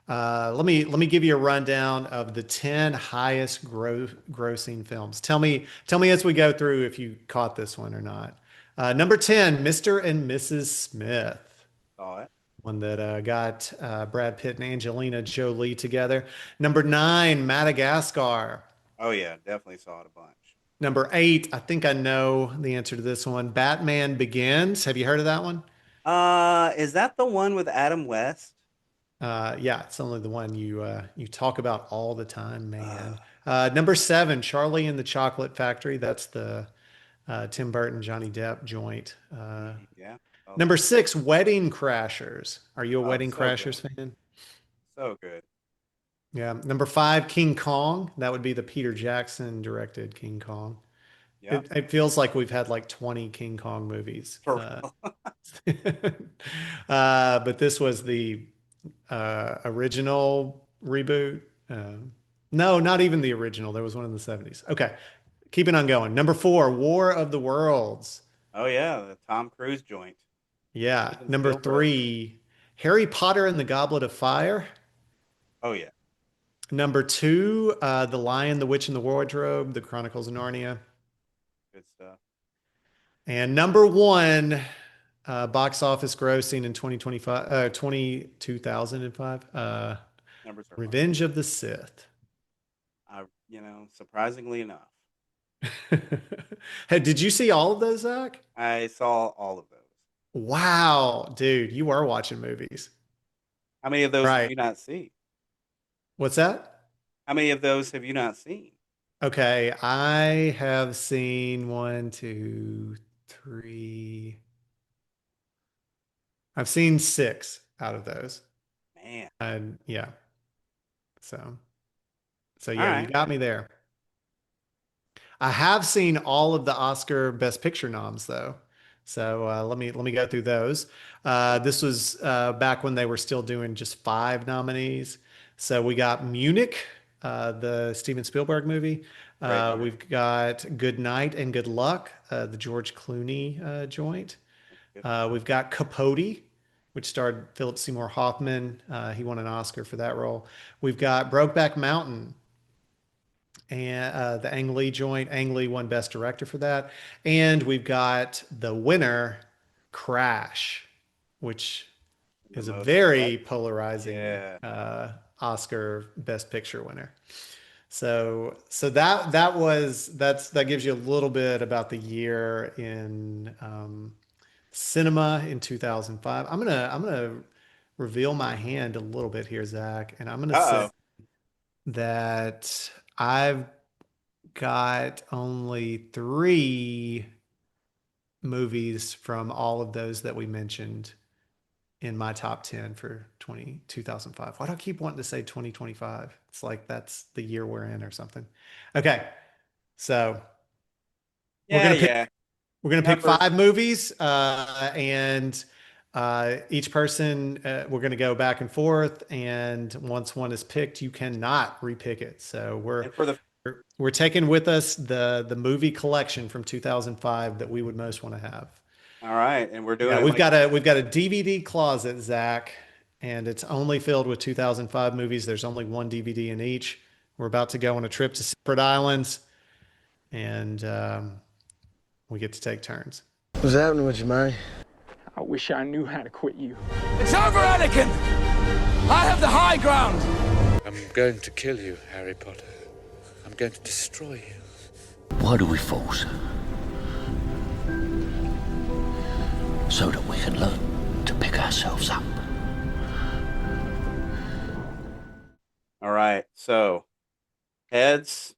Let me give you a rundown of the 10 highest grossing films. Tell me as we go through if you caught this one or not. Number 10, Mr. and Mrs. Smith,
Saw it.
one that got Brad Pitt and Angelina Jolie together. Number 9, Madagascar.
Oh yeah, definitely saw it a bunch.
Number 8, I think I know the answer to this one. Batman Begins. Have you heard of that one?
Is that the one with Adam West?
Yeah, it's only the one you talk about all the time,
Uh,
man. Number 7, Charlie and the Chocolate Factory. That's the Tim Burton, Johnny Depp joint.
yeah, saw
Number
that.
6, Wedding Crashers. Are you a
Oh,
Wedding
so good,
Crashers fan?
so good.
Yeah. Number 5, King Kong. That would be the Peter Jackson directed King Kong.
Yeah,
It feels like we've had like 20 King Kong movies.
for real.
But this was the original reboot. No, not even the original. There was one in the 70s. Okay. keeping on going. Number 4, War of the Worlds.
Oh yeah, the Tom Cruise joint.
Yeah.
Steven
Number
Spielberg.
3, Harry Potter and the Goblet of Fire.
Oh yeah,
Number 2, The Lion, the Witch, and the Wardrobe, The Chronicles of Narnia.
good stuff.
And number 1, box office grossing in 2005,
Numbers are fun.
Revenge of the Sith.
Surprisingly enough,
Hey, did you see all of those, Zach?
I saw all of those.
Wow, dude, you are watching movies.
How many of those have
Right.
you not seen?
What's that?
How many of those have you not seen?
Okay, I have seen 1, 2, 3. I've seen 6 out of those.
Man.
And yeah. So
All
yeah, you
right.
got me there. I have seen all of the Oscar Best Picture noms though. So let me go through those. This was back when they were still doing just 5 nominees. So we got Munich, the Steven Spielberg movie.
Great movie.
We've got Good Night and Good Luck, the George Clooney joint. We've got Capote, which starred Philip Seymour Hoffman. He won an Oscar for that role. We've got Brokeback Mountain, and the Ang Lee joint. Ang Lee won Best Director for that. And we've got the winner, Crash, which is a very polarizing Oscar Best Picture winner. So that gives you a little bit about the year in cinema in 2005. I'm gonna reveal my hand a little bit here, Zach, and I'm gonna say that I've got only 3 movies from all of those that we mentioned in my top 10 for 2005. Why do I keep wanting to say 2025? It's like that's the year we're in or something. Okay. So we're gonna pick 5 movies, and each person, we're gonna go back and forth, and once one is picked, you cannot repick it. So we're taking with us the movie collection from 2005 that we would most want to have.
All right, and we're doing
Yeah,
it.
we've got a DVD closet, Zach, and it's only filled with 2005 movies. There's only 1 DVD in each. We're about to go on a trip to separate islands, and we get to take turns.
What's happening with you, man?
I wish I knew how to quit you.
It's over, Anakin! I have the high ground!
I'm going to kill you, Harry Potter. I'm going to destroy you.
Why do we force? So that we can learn to pick ourselves up.
All right. So, heads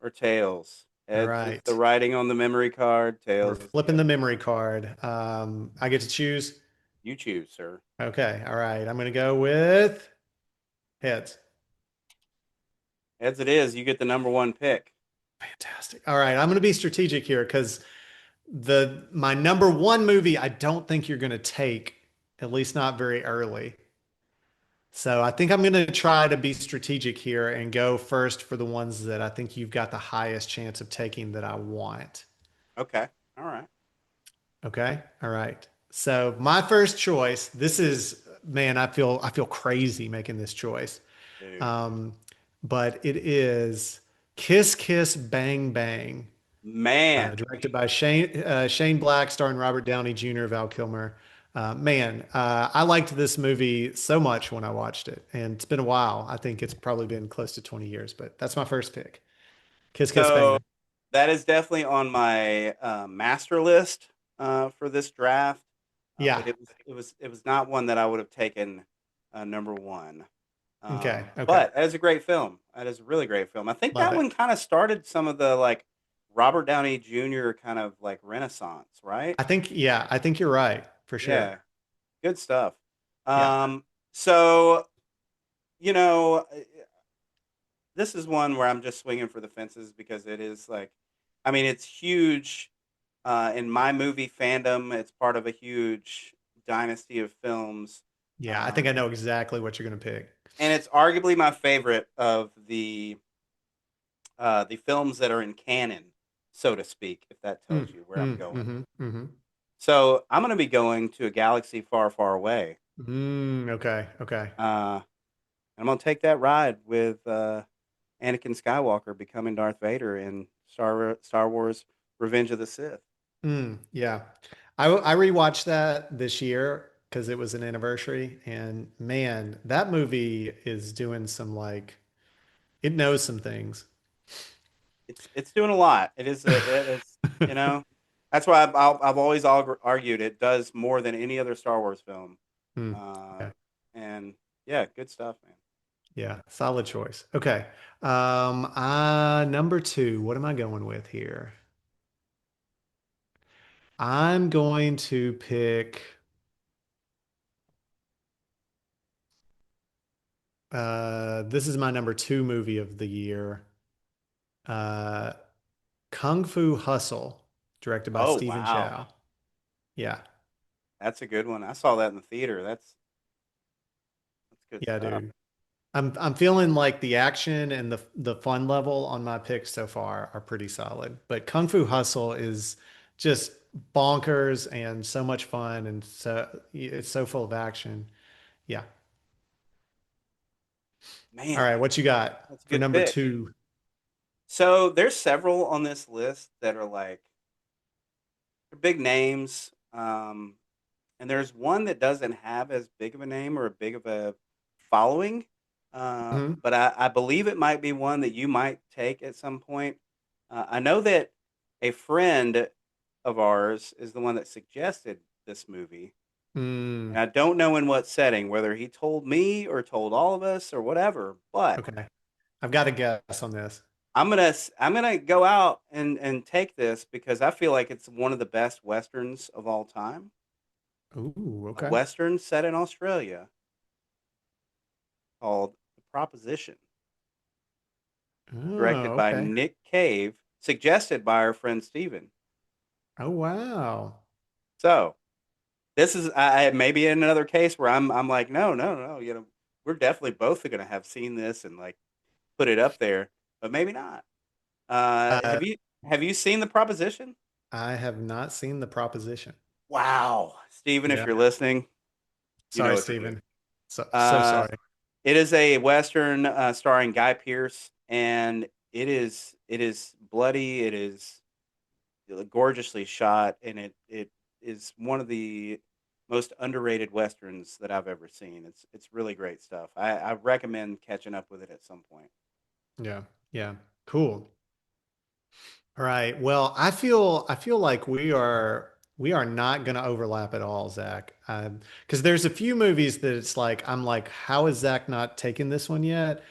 or tails? Heads
All right.
is the writing on the memory card. Tails.
We're flipping the memory card. I get to choose.
You choose, sir.
Okay. All right. I'm going to go with heads.
Heads it is. You get the number 1 pick.
Fantastic. All right. I'm going to be strategic here because my number 1 movie, I don't think you're going to take, at least not very early. So I think I'm going to try to be strategic here and go first for the ones that I think you've got the highest chance of taking that I want.
Okay. All right.
Okay. All right. So my first choice, this is, man, I feel crazy making this choice. But it is Kiss Kiss Bang Bang.
Man.
Directed by Shane Black, starring Robert Downey Jr., Val Kilmer. I liked this movie so much when I watched it, and it's been a while. I think it's probably been close to 20 years, but that's my first pick. Kiss Kiss Bang Bang.
That is definitely on my master list for this draft.
Yeah,
but it was not one that I would have taken number 1.
Okay.
But that is a great film. That is a really great film. I think that one kind of started some of the like Robert Downey Jr. kind of like renaissance, right?
I think you're right for sure.
Yeah, good stuff. So, this is one where I'm just swinging for the fences because it is like, I mean, it's huge in my movie fandom. It's part of a huge dynasty of films.
Yeah, I think I know exactly what you're going to pick.
And it's arguably my favorite of the the films that are in canon, so to speak, if that tells you where I'm going.
Mm-hmm.
So I'm going to be going to a galaxy far, far away.
Okay.
I'm going to take that ride with Anakin Skywalker becoming Darth Vader in Star Wars Revenge of the Sith.
Yeah. I rewatched that this year because it was an anniversary, and man, that movie is doing some like it knows some things.
It's doing a lot. It is, you know, that's why I've always argued it does more than any other Star Wars film. Uh,
Yeah.
and yeah, good stuff, man.
Yeah, solid choice. Okay. Number two, what am I going with here? I'm going to pick this is my number two movie of the year. Uh Kung Fu Hustle, directed by
Oh
Stephen
wow,
Chow. Yeah.
that's a good one. I saw that in the theater. That's good
Yeah,
stuff.
dude. I'm feeling like the action and the fun level on my picks so far are pretty solid. But Kung Fu Hustle is just bonkers and so much fun, and so it's so full of action. Yeah. All
Man,
right, what you got
that's a
for
good
number
pick.
two?
So there's several on this list that are like they're big names. And there's one that doesn't have as big of a name or a big of a following.
Mhm.
But I believe it might be one that you might take at some point. I know that a friend of ours is the one that suggested this movie. And
Mm,
I don't know in what setting, whether he told me or told all of us or whatever, but
okay. I've got a guess on this.
I'm gonna go out and take this because I feel like it's one of the best westerns of all time.
Ooh,
A
okay.
western set in Australia called The Proposition, directed
Oh,
by
okay.
Nick Cave, suggested by our friend Steven.
Oh, wow.
So this is maybe in another case where I'm like, no, we're definitely both going to have seen this and like put it up there, but maybe not. Uh,
Uh,
have you have you seen The Proposition?
I have not seen The Proposition.
Wow, Steven, if
Yeah.
you're listening, you know
Sorry,
what to do.
Steven. So
Uh,
sorry.
it is a western starring Guy Pearce, and it is bloody. It is gorgeously shot, and it is one of the most underrated westerns that I've ever seen. It's really great stuff. I recommend catching up with it at some point.
Yeah. Yeah. Cool. All right. Well, I feel like we are not going to overlap at all, Zach. Because there's a few movies that it's like I'm like, how is Zach not taking this one yet?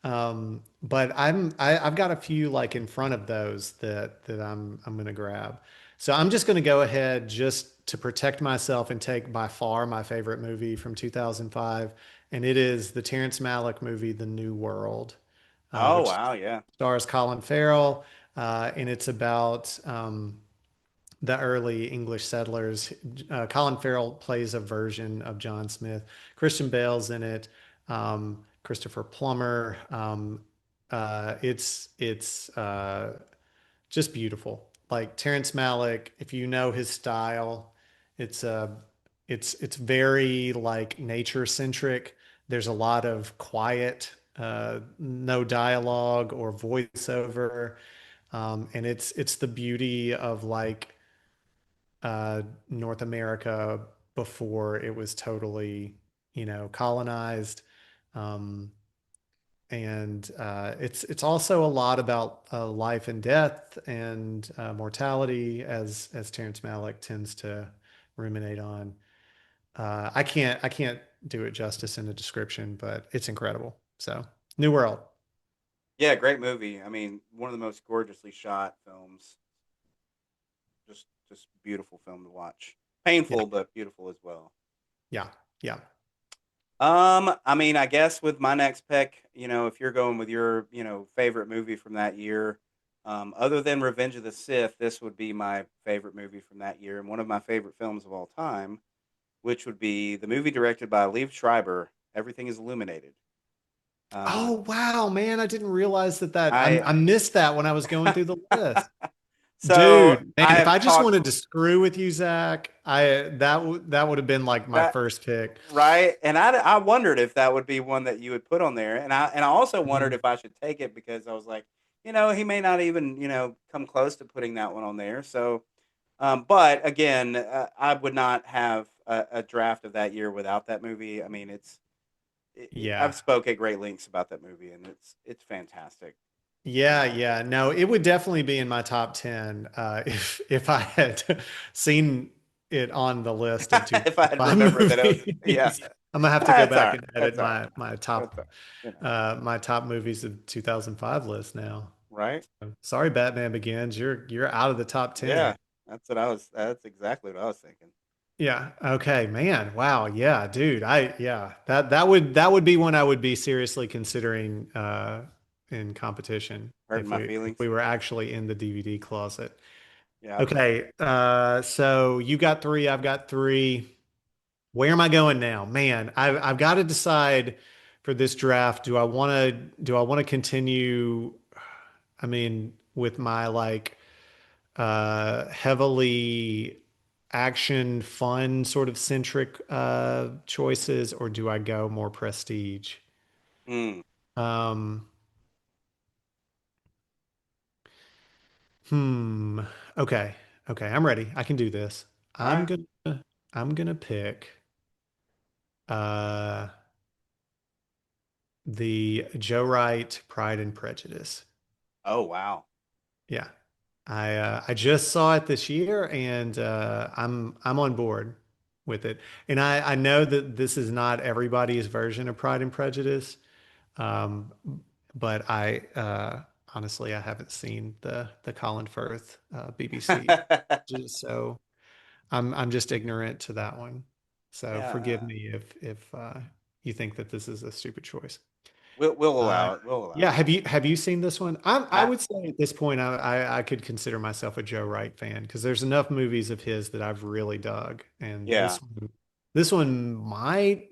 But I've got a few like in front of those that I'm going to grab. So I'm just going to go ahead just to protect myself and take by far my favorite movie from 2005, and it is the Terrence Malick movie, The New World,
Oh
which
wow, yeah.
stars Colin Farrell, and it's about the early English settlers. Colin Farrell plays a version of John Smith. Christian Bale's in it. Christopher Plummer. It's just beautiful. Like Terrence Malick, if you know his style, it's it's very like nature centric. There's a lot of quiet, no dialogue or voiceover, and it's the beauty of like North America before it was totally colonized. Um, and it's also a lot about life and death and mortality, as Terrence Malick tends to ruminate on. I can't do it justice in a description, but it's incredible. So, New World.
Yeah, great movie. I mean, one of the most gorgeously shot films. Just beautiful film to watch.
Yeah,
Painful but beautiful as well.
yeah, yeah.
I mean, I guess with my next pick, if you're going with your, favorite movie from that year, other than Revenge of the Sith, this would be my favorite movie from that year and one of my favorite films of all time, which would be the movie directed by Liev Schreiber, Everything is Illuminated. Uh,
Oh wow, man! I didn't realize
I
I missed that when I was going through the list.
so
Dude,
I
man, if
have
I just
talked
wanted to screw with you, Zach, that would have been like my
that
first pick.
right, and I wondered if that would be one that you would put on there, and I also wondered
Mhm.
if I should take it because I was like, he may not even come close to putting that one on there. So, but again, I would not have a draft of that year without that movie. I mean,
Yeah.
I've spoke at great lengths about that movie, and it's fantastic.
Yeah, yeah. No, it would definitely be in my top 10 if I had seen it on the list of
If I had
2005
remembered that it was, yeah,
movies. I'm gonna have to go
that's all
back
right.
and edit
That's all right. That's all right.
my top movies of 2005 list now.
Right?
Sorry, Batman Begins. You're out of the top 10.
Yeah, that's what I was. That's exactly what I was thinking.
Yeah. Okay, man. Wow. Yeah, dude. Yeah. That would be one I would be seriously considering in competition
Hurting my
if
feelings.
we were actually in the DVD closet.
Yeah.
Okay. So you got three, I've got three. Where am I going now? Man, I've got to decide for this draft. Do I want to continue, I mean, with my like heavily action, fun, sort of centric choices, or do I go more prestige?
Mm.
Um, hmm. Okay. Okay. I'm ready. I can do this.
All
I'm
right.
gonna I'm gonna pick uh the Joe Wright Pride and Prejudice.
Oh wow.
Yeah. I just saw it this year and I'm on board with it. And I know that this is not everybody's version of Pride and Prejudice. Um, but honestly I haven't seen the Colin Firth BBC. So I'm just ignorant to that one. So forgive
Yeah.
me if you think that this is a stupid choice.
We'll
Uh,
allow it. We'll allow
yeah,
it.
have you seen this one? I
I
would say at this point I could consider myself a Joe Wright fan because there's enough movies of his that I've really dug, and
yeah.
this one might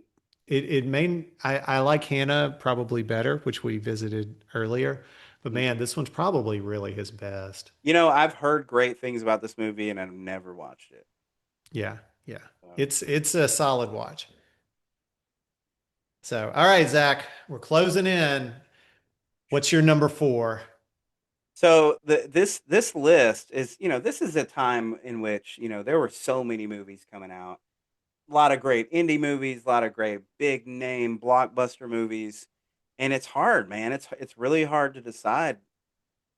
it may I like Hannah probably better, which we visited earlier, but man,
Mhm.
this one's probably really his best.
I've heard great things about this movie, and I've never watched it.
Yeah, yeah,
So,
it's a solid watch. So, all right, Zach, we're closing in. What's your number four?
so this list is this is a time in which there were so many movies coming out, a lot of great indie movies, a lot of great big name blockbuster movies, and it's hard, man. It's really hard to decide.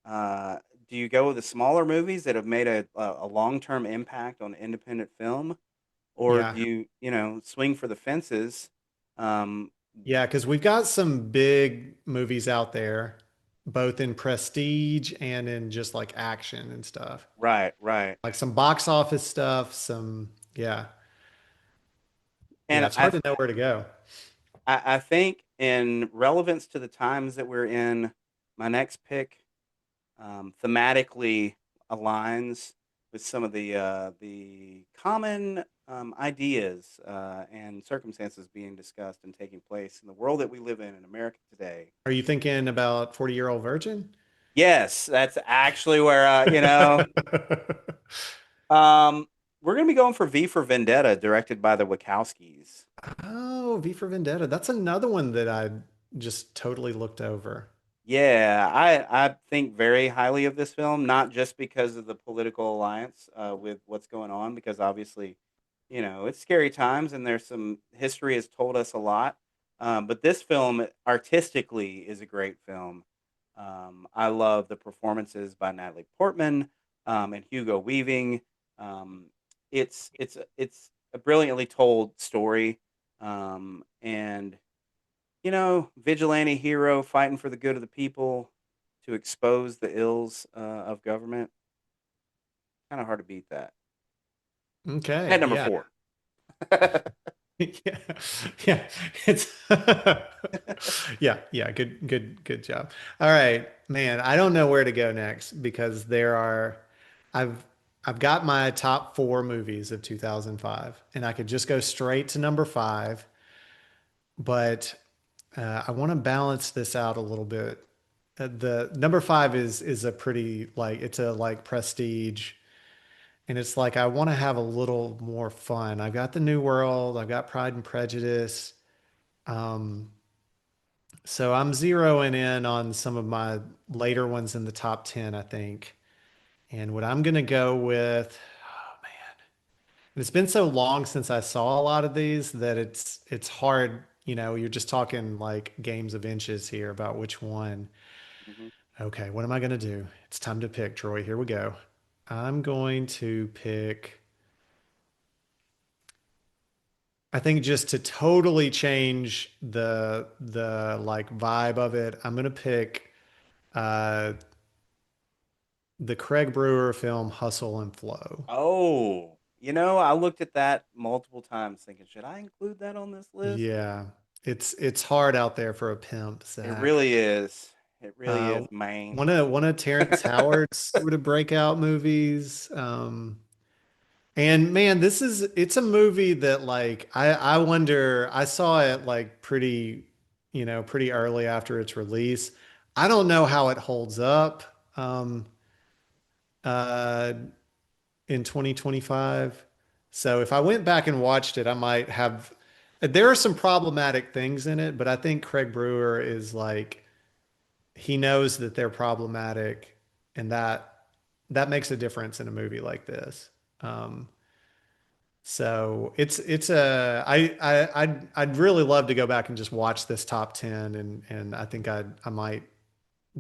Uh, do you go with the smaller movies that have made a long term impact on independent film, or
Yeah.
do you swing for the fences? Um,
Yeah, because we've got some big movies out there, both in prestige and in just like action and stuff.
right, right,
Like some box office stuff, yeah. Yeah,
and
it's hard to know where to go.
I think in relevance to the times that we're in, my next pick thematically aligns with some of the common ideas and circumstances being discussed and taking place in the world that we live in America today.
Are you thinking about 40-Year-Old Virgin?
Yes, that's actually where um, we're gonna be going for V for Vendetta, directed by the Wachowskis.
Oh, V for Vendetta. That's another one that I just totally looked over.
Yeah, I think very highly of this film, not just because of the political alliance with what's going on, because obviously, it's scary times and there's some history has told us a lot. But this film artistically is a great film. I love the performances by Natalie Portman and Hugo Weaving. Um, it's a brilliantly told story, and vigilante hero fighting for the good of the people to expose the ills of government. Kind of hard to beat that. At
Okay,
number
yeah.
four.
Yeah, yeah, it's yeah, good job. All right, man, I don't know where to go next because I've I've got my top four movies of 2005, and I could just go straight to number five, but I want to balance this out a little bit. The number five is a pretty like it's a like prestige, and it's like I want to have a little more fun. I've got the New World, I've got Pride and Prejudice. Um, so I'm zeroing in on some of my later ones in the top 10, I think. And what I'm gonna go with, and it's been so long since I saw a lot of these that it's hard, you're just talking like games of inches here about which one.
Mhm.
Okay, what am I gonna do? It's time to pick, Troy. Here we go. I'm going to pick, I think just to totally change the like vibe of it, I'm gonna pick uh the Craig Brewer film Hustle and Flow.
Oh, I looked at that multiple times thinking, should I include that on this list?
Yeah. It's hard out there for a pimp,
It
Zach.
really is. It really
Uh,
is, man.
one of Terrence Howard's sort of breakout movies. And man, it's a movie that like I wonder, I saw it like pretty early after its release. I don't know how it holds up uh in 2025. So if I went back and watched it, I might have there are some problematic things in it, but I think Craig Brewer is like he knows that they're problematic, and that makes a difference in a movie like this. Um, so it's a I'd really love to go back and just watch this top 10, and I think I might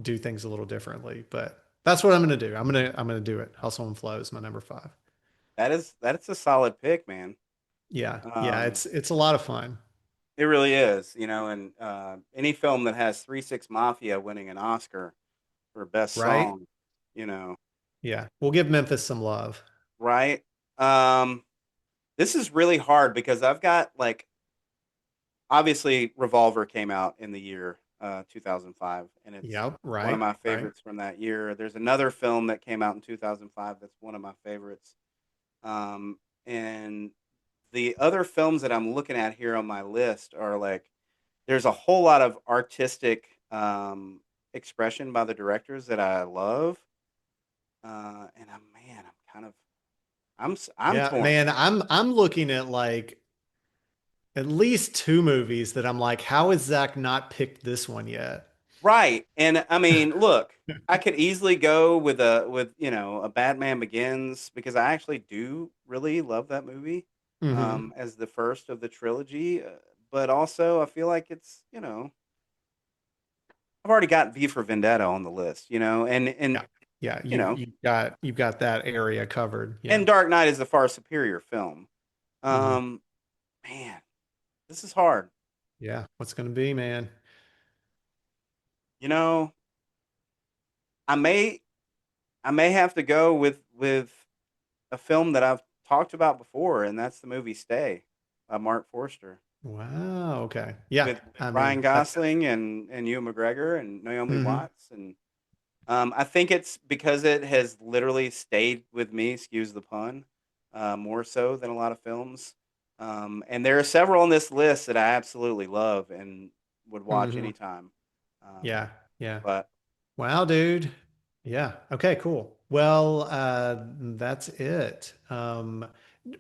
do things a little differently, but that's what I'm gonna do. I'm gonna do it. Hustle and Flow is my number five.
That's a solid pick, man.
Yeah, it's a lot of fun.
It really is, and any film that has 3 6 Mafia winning an Oscar for best
Right?
song, you know,
Yeah, we'll give Memphis some love.
right? Um, this is really hard because I've got like obviously Revolver came out in the year 2005, and it's
Yep,
one of
right,
my
right.
favorites from that year. There's another film that came out in 2005 that's one of my favorites. And the other films that I'm looking at here on my list are like there's a whole lot of artistic expression by the directors that I love. And I'm kind of I'm
Yeah,
torn.
man, I'm looking at like at least two movies that I'm like, how has Zach not picked this one yet?
Right. And I mean, look, I could easily go with a Batman Begins because I actually do really love that movie
Hmm.
as the first of the trilogy. But also, I feel like I've already got V for Vendetta on the list, and
Yeah. Yeah,
you know,
you've got that area covered. Yeah.
and Dark Knight is a far superior film.
Hmm.
Um, man, this is hard.
Yeah. What's gonna be, man?
You know, I may I may have to go with a film that I've talked about before, and that's the movie Stay by Mark Forster
Wow. Okay. Yeah.
with
I
Ryan
mean, that's
Gosling and Ewan McGregor and Naomi
hmm
Watts. And I think it's because it has literally stayed with me, excuse the pun, more so than a lot of films. And there are several on this list that I absolutely love and would watch
hmm
anytime. Um,
Yeah. Yeah.
but
Wow, dude. Yeah. Okay, cool. Well, that's it.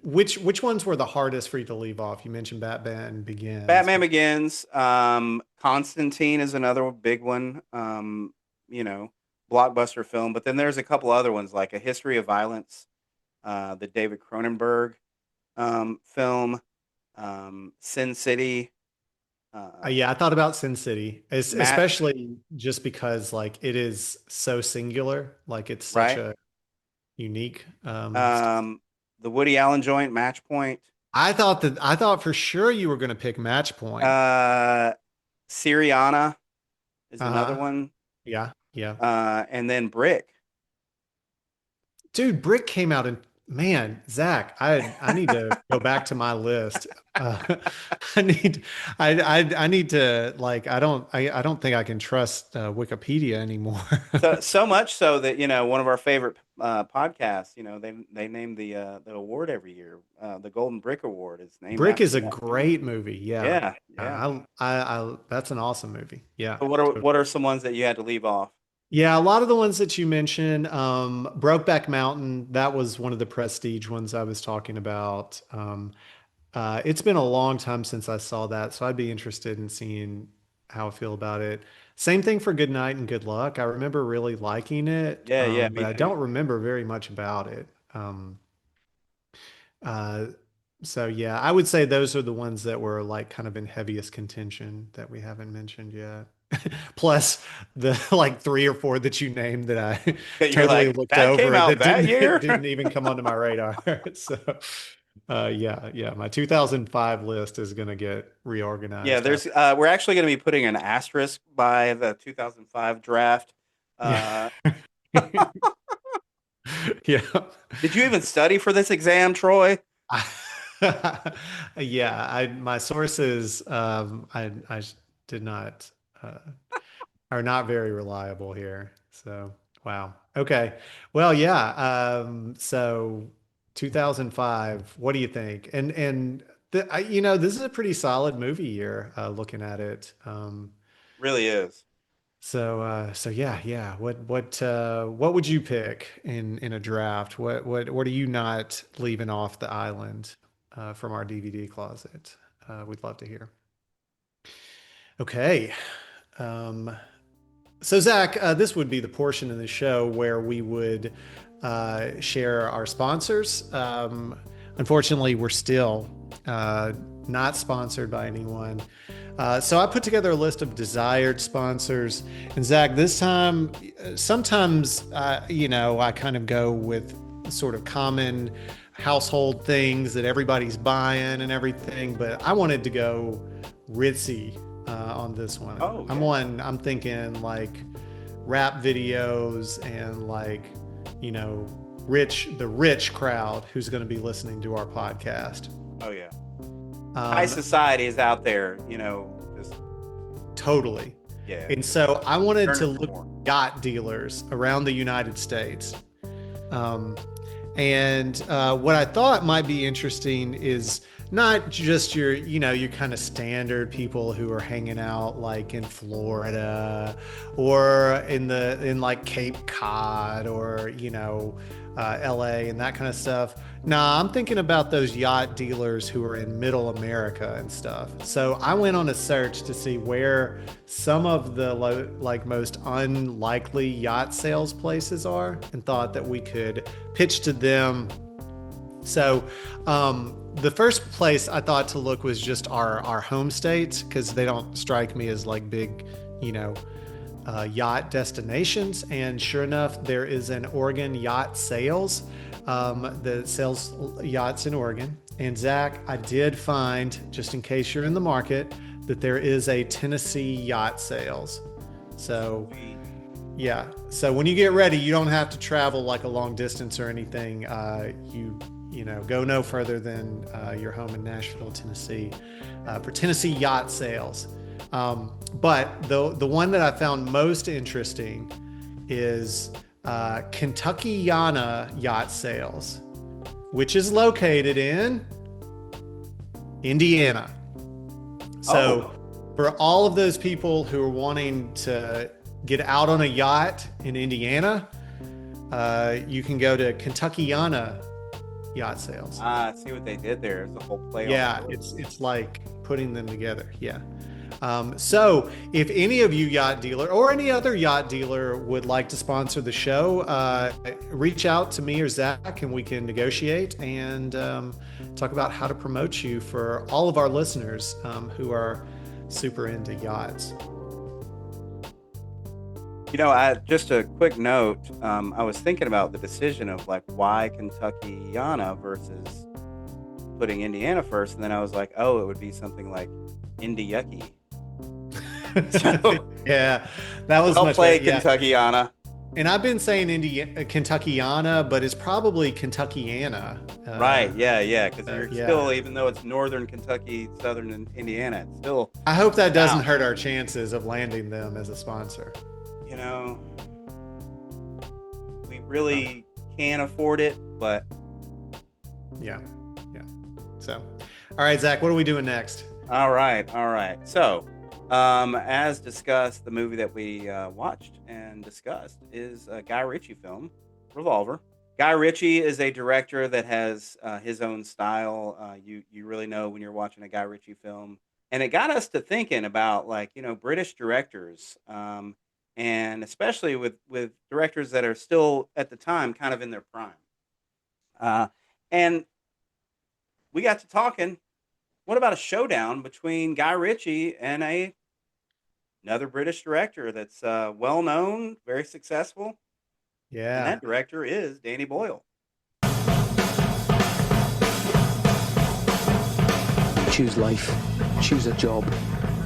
Which ones were the hardest for you to leave off? You mentioned Batman Begins,
Batman
but
Begins, Constantine is another big one. You know, blockbuster film. But then there's a couple other ones like A History of Violence, the David Cronenberg film, Sin City,
yeah, I thought about Sin City,
Match,
especially just because like it is so singular, like it's such
right?
a unique.
Um, the Woody Allen joint, Match Point,
I thought for sure you were going to pick Match Point.
uh, Syriana is another
Uh-huh.
one,
Yeah, yeah.
and then Brick.
Dude, Brick came out and man, Zach, I need to go back to my list. Uh, I need I need to like I don't think I can trust Wikipedia anymore.
So much so that one of our favorite podcasts, they name the award every year. The Golden Brick Award is named
Brick
after
is a
that movie.
great movie. Yeah.
Yeah, Yeah.
That's an awesome movie. Yeah.
But what are some ones that you had to leave off?
Yeah, a lot of the ones that you mentioned, Brokeback Mountain, that was one of the prestige ones I was talking about. It's been a long time since I saw that, so I'd be interested in seeing how I feel about it. Same thing for Good Night and Good Luck. I remember really liking it,
Yeah,
but
me
I
too.
don't remember very much about it. Uh, so yeah, I would say those are the ones that were like kind of in heaviest contention that we haven't mentioned yet. Plus the like three or four that you named that I
You're
totally
like,
looked
that came
over
out
that
that year?
didn't even come onto my radar. So yeah, my 2005 list is gonna get
Yeah,
reorganized.
there's we're actually going to be putting an asterisk by the 2005 draft.
Yeah. Yeah.
Did you even study for this exam, Troy?
Yeah, my sources I did not are not very reliable here. So, wow. Okay. Well, yeah. So 2005, what do you think? And this is a pretty solid movie year, looking at it.
Really is.
So yeah. What would you pick in a draft? What are you not leaving off the island, from our DVD closet? We'd love to hear. Okay. Um, So, Zach, this would be the portion of the show where we would share our sponsors. Unfortunately, we're still not sponsored by anyone. So I put together a list of desired sponsors. And Zach, this time, sometimes, I kind of go with sort of common household things that everybody's buying and everything. But I wanted to go ritzy on this one.
Oh, yeah.
I'm thinking like rap videos and like, the rich crowd who's going to be listening to our podcast.
Oh yeah. High society is out there, just
totally.
yeah.
And so I wanted
Turn
to
it for
look
more.
at yacht dealers around the United States. And what I thought might be interesting is not just your kind of standard people who are hanging out like in Florida or in like Cape Cod or, LA and that kind of stuff. Nah, I'm thinking about those yacht dealers who are in middle America and stuff. So I went on a search to see where some of the most unlikely yacht sales places are and thought that we could pitch to them. So the first place I thought to look was just our home states, because they don't strike me as like big, yacht destinations. And sure enough, there is an Oregon Yacht Sales that sells yachts in Oregon. And Zach, I did find, just in case you're in the market, that there is a Tennessee Yacht Sales. So yeah, so when you get ready, you don't have to travel like a long distance or anything. Go no further than your home in Nashville, Tennessee, for Tennessee Yacht Sales. But the one that I found most interesting is Kentuckiana Yacht Sales, which is located in Indiana. So for all of those people who are wanting to get out on a yacht in Indiana, you can go to Kentuckiana Yacht Sales.
I see what they did there. It's a whole play.
Yeah, it's like putting them together. Yeah. So if any of you yacht dealer or any other yacht dealer would like to sponsor the show, reach out to me or Zach and we can negotiate and talk about how to promote you for all of our listeners who are super into yachts.
Just a quick note. I was thinking about the decision of like why Kentuckiana versus putting Indiana first, and then I was like, oh, it would be something like Indie-yucky. So,
yeah, that was
I'll
much
play
better.
Kentuckiana.
And I've been saying Kentuckiana, but it's probably Kentuckiana.
Right? Yeah. Because you're
yeah.
still, even though it's northern Kentucky, southern Indiana, it's still.
I hope that doesn't hurt our chances of landing them as a sponsor.
We really can't afford it, but
yeah. So, all right, Zach, what are we doing next?
All right, all right. So, as discussed, the movie that we watched and discussed is a Guy Ritchie film, Revolver. Guy Ritchie is a director that has his own style. You really know when you're watching a Guy Ritchie film, and it got us to thinking about like British directors, and especially with directors that are still at the time kind of in their prime. And we got to talking. What about a showdown between Guy Ritchie and another British director that's well known, very successful, and
Yeah.
that director is Danny Boyle.
Choose life, choose a job,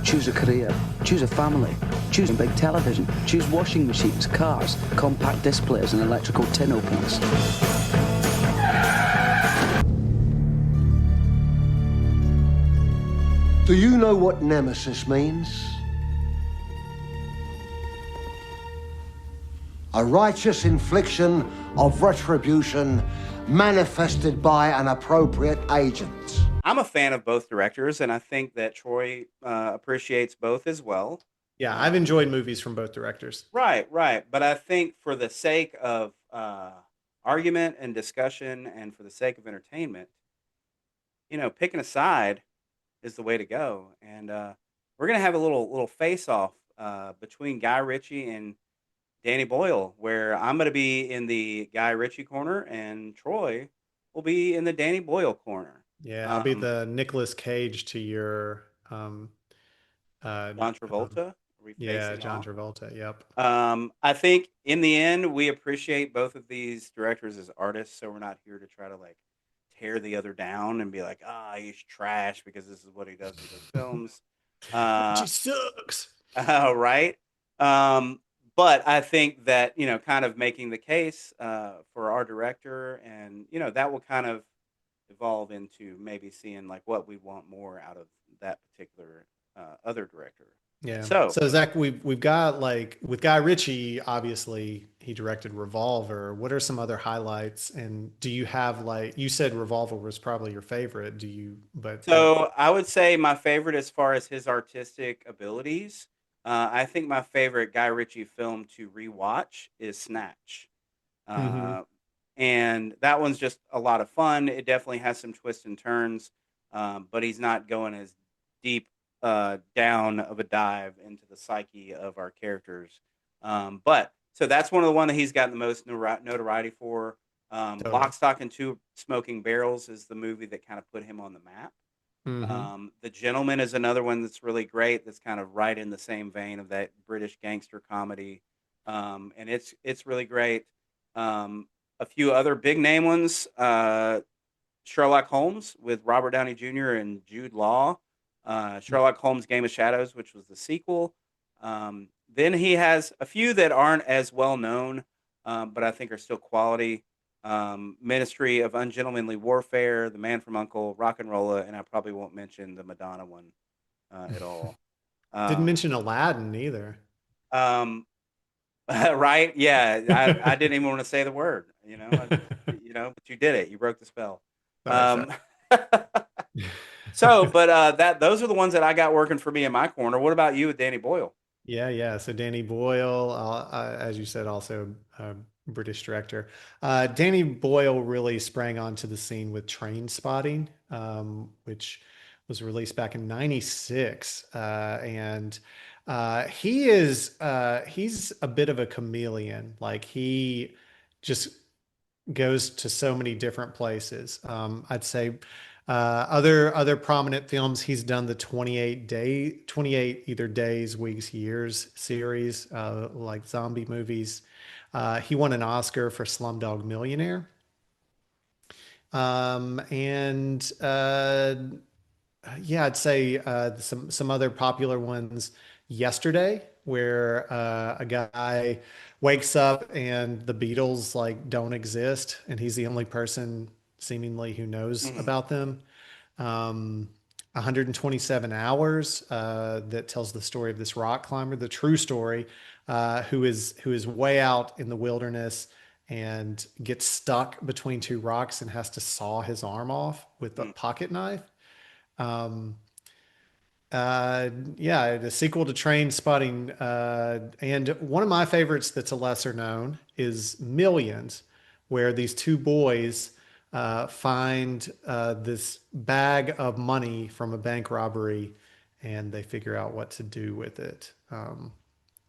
choose a career, choose a family, choose a big television, choose washing machines, cars, compact displays and electrical tin openers.
Do you know what nemesis means? A righteous infliction of retribution manifested by an appropriate agent.
I'm a fan of both directors, and I think that Troy appreciates both as well.
Yeah, I've enjoyed movies from both directors.
Right, right. But I think for the sake of argument and discussion and for the sake of entertainment, picking a side is the way to go. And we're going to have a little face off between Guy Ritchie and Danny Boyle, where I'm going to be in the Guy Ritchie corner and Troy will be in the Danny Boyle corner.
Yeah, I'll be the Nicolas Cage to your
John Travolta. Are we
yeah,
facing
John
off?
Travolta. Yep.
I think in the end, we appreciate both of these directors as artists, so we're not here to try to like tear the other down and be like, he's trash because this is what he does with his films.
She sucks.
Right. But I think that, kind of making the case for our director and, that will kind of evolve into maybe seeing like what we want more out of that particular other director.
Yeah.
So
Zach, we've got like with Guy Ritchie, obviously he directed Revolver. What are some other highlights? And do you have like you said Revolver was probably your favorite? Do you? But
So I would say my favorite as far as his artistic abilities. I think my favorite Guy Ritchie film to rewatch is Snatch.
Mhm.
And that one's just a lot of fun. It definitely has some twists and turns, but he's not going as deep down of a dive into the psyche of our characters. But so that's one of the one that he's gotten the most notoriety for.
Totally.
Lock, Stock, and Two Smoking Barrels is the movie that kind of put him on the map.
Mhm.
The Gentleman is another one that's really great. That's kind of right in the same vein of that British gangster comedy, and it's really great. A few other big name ones: Sherlock Holmes with Robert Downey Jr. and Jude Law. Sherlock Holmes: Game of Shadows, which was the sequel. Then he has a few that aren't as well known, but I think are still quality. Ministry of Ungentlemanly Warfare, The Man from U.N.C.L.E., Rock and Rolla, and I probably won't mention the Madonna one at all.
Didn't mention Aladdin either.
Right? Yeah, I didn't even want to say the word. But you did it. You broke the spell.
Sorry.
But those are the ones that I got working for me in my corner. What about you with Danny Boyle?
Yeah. So Danny Boyle, as you said, also British director. Danny Boyle really sprang onto the scene with Train Spotting, which was released back in '96, and he's a bit of a chameleon. Like he just goes to so many different places. I'd say other prominent films he's done the 28 either days, weeks, years series, like zombie movies. He won an Oscar for Slumdog Millionaire. And yeah, I'd say some other popular ones. Yesterday, where a guy wakes up and the Beatles like don't exist, and he's the only person seemingly who knows about them. 127 Hours, that tells the story of this rock climber, the true story, who is way out in the wilderness and gets stuck between two rocks and has to saw his arm off with a pocket knife. Yeah, the sequel to Train Spotting. And one of my favorites that's a lesser known is Millions, where these two boys find this bag of money from a bank robbery and they figure out what to do with it.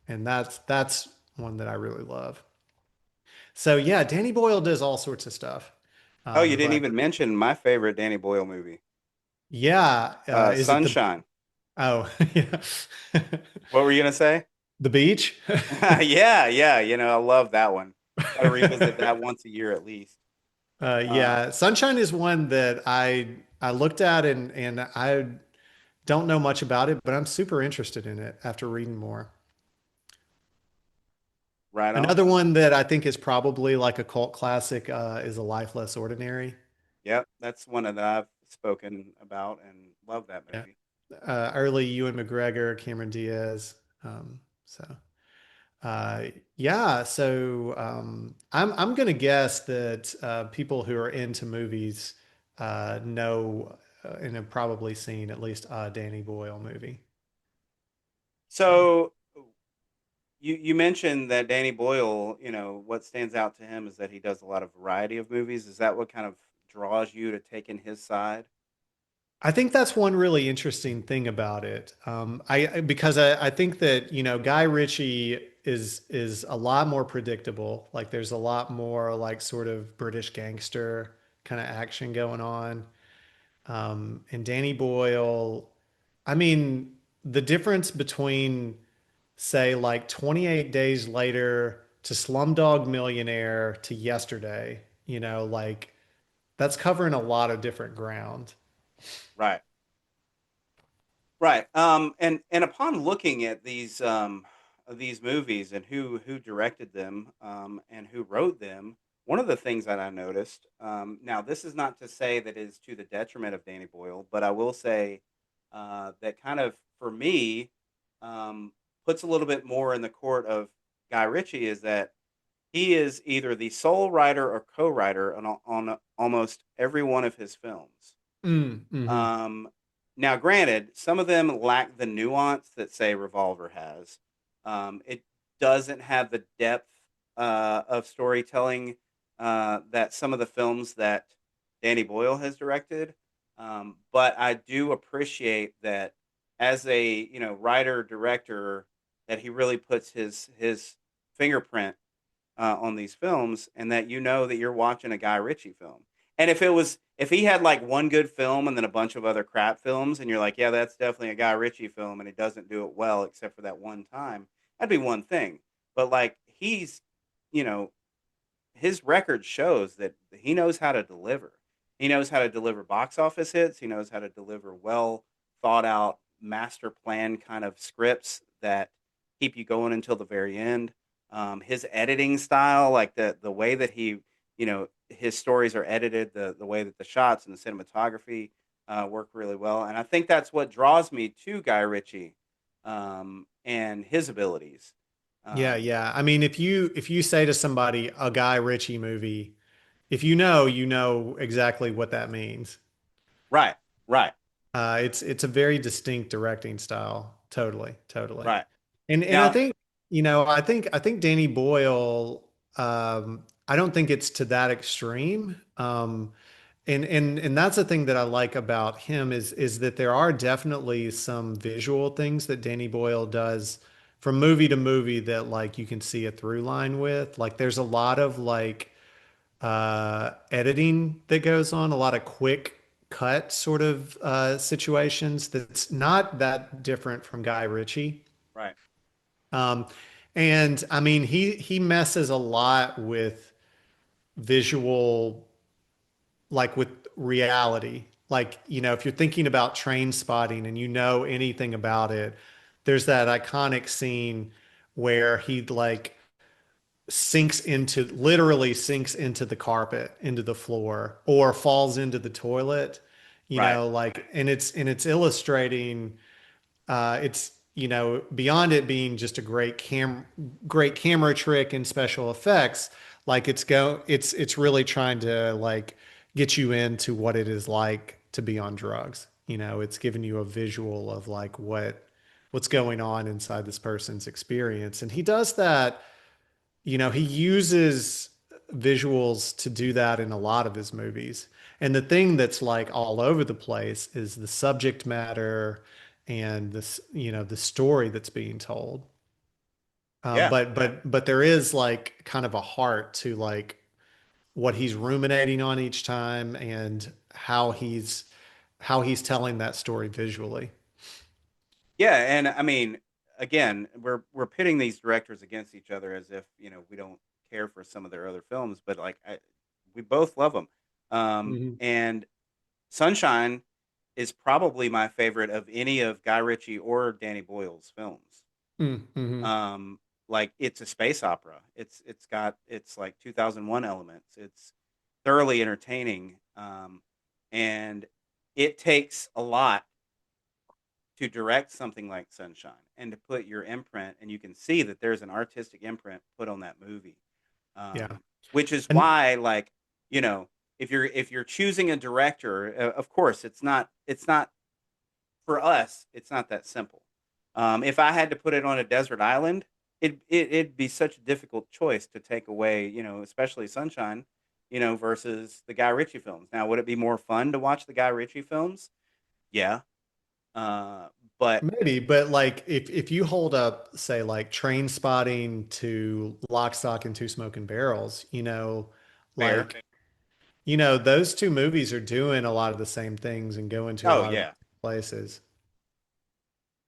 And that's one that I really love. So yeah, Danny Boyle does all sorts of stuff.
Oh, you didn't
But
even mention my favorite Danny Boyle movie,
yeah, is it the
Sunshine.
oh yeah.
What were you gonna say?
The beach?
Yeah, yeah. I love that one. Got to revisit that once a year at least. Uh,
Yeah, Sunshine is one that I looked at and I don't know much about it, but I'm super interested in it after reading more.
right on.
Another one that I think is probably like a cult classic is A Life Less Ordinary.
Yep, that's one that I've spoken about and love that
Yeah.
movie.
Early Ewan McGregor, Cameron Diaz. So yeah, so I'm gonna guess that people who are into movies know and have probably seen at least a Danny Boyle movie.
So you mentioned that Danny Boyle, what stands out to him is that he does a lot of variety of movies. Is that what kind of draws you to take in his side?
I think that's one really interesting thing about it. Because I think that, Guy Ritchie is a lot more predictable. Like there's a lot more like sort of British gangster kind of action going on. And Danny Boyle, I mean, the difference between say like 28 days later to Slumdog Millionaire to yesterday, like that's covering a lot of different ground.
Right. Right. And upon looking at these movies and who directed them and who wrote them, one of the things that I noticed. Now, this is not to say that it is to the detriment of Danny Boyle, but I will say that kind of for me um, puts a little bit more in the court of Guy Ritchie is that he is either the sole writer or co-writer on almost every one of his films.
Hmm.
Um, Now, granted, some of them lack the nuance that, say, Revolver has. It doesn't have the depth of storytelling that some of the films that Danny Boyle has directed. But I do appreciate that as a writer director that he really puts his fingerprint on these films, and that that you're watching a Guy Ritchie film. And if he had like one good film and then a bunch of other crap films, and you're like, yeah, that's definitely a Guy Ritchie film, and he doesn't do it well except for that one time, that'd be one thing. But like you know, his record shows that he knows how to deliver. He knows how to deliver box office hits. He knows how to deliver well thought out master plan kind of scripts that keep you going until the very end. His editing style, like the way that his stories are edited, the way that the shots and the cinematography work really well, and I think that's what draws me to Guy Ritchie and his abilities.
Yeah,
Um,
yeah. I mean, if you say to somebody a Guy Ritchie movie, if you know exactly what that means.
right, right,
It's a very distinct directing style. Totally, totally.
right.
And I
Now,
think, I think Danny Boyle, I don't think it's to that extreme. And that's the thing that I like about him is that there are definitely some visual things that Danny Boyle does from movie to movie that like you can see a through line with. Like there's a lot of like editing that goes on, a lot of quick cut sort of situations that's not that different from Guy Ritchie.
right,
Um, and I mean, he messes a lot with visual, like with reality. Like, if you're thinking about Train Spotting and you know anything about it, there's that iconic scene where he like literally sinks into the carpet, into the floor, or falls into the toilet,
right,
like, and it's illustrating it's beyond it being just a great camera trick and special effects, like it's really trying to like get you into what it is like to be on drugs. It's giving you a visual of like what's going on inside this person's experience. And he does that, he uses visuals to do that in a lot of his movies. And the thing that's like all over the place is the subject matter and this, the story that's being told.
Yeah.
But there is like kind of a heart to like what he's ruminating on each time and how he's telling that story visually.
Yeah, and I mean, again, we're pitting these directors against each other as if we don't care for some of their other films, but like we both love them.
Mhm.
And Sunshine is probably my favorite of any of Guy Ritchie or Danny Boyle's films.
Mm-hmm.
Like it's a space opera. It's like 2001 elements. It's thoroughly entertaining, and it takes a lot to direct something like Sunshine and to put your imprint, and you can see that there's an artistic imprint put on that movie.
Yeah.
Which is
And
why, like, if you're choosing a director, of course, it's not for us. It's not that simple. If I had to put it on a desert island, it'd be such a difficult choice to take away, especially Sunshine, versus the Guy Ritchie films. Now, would it be more fun to watch the Guy Ritchie films? Yeah, uh, but
maybe, but like if you hold up, say like Train Spotting to Lock, Stock, and Two Smoking Barrels,
fair.
like those two movies are doing a lot of the same things and going to a
Oh
lot of the
yeah,
same places.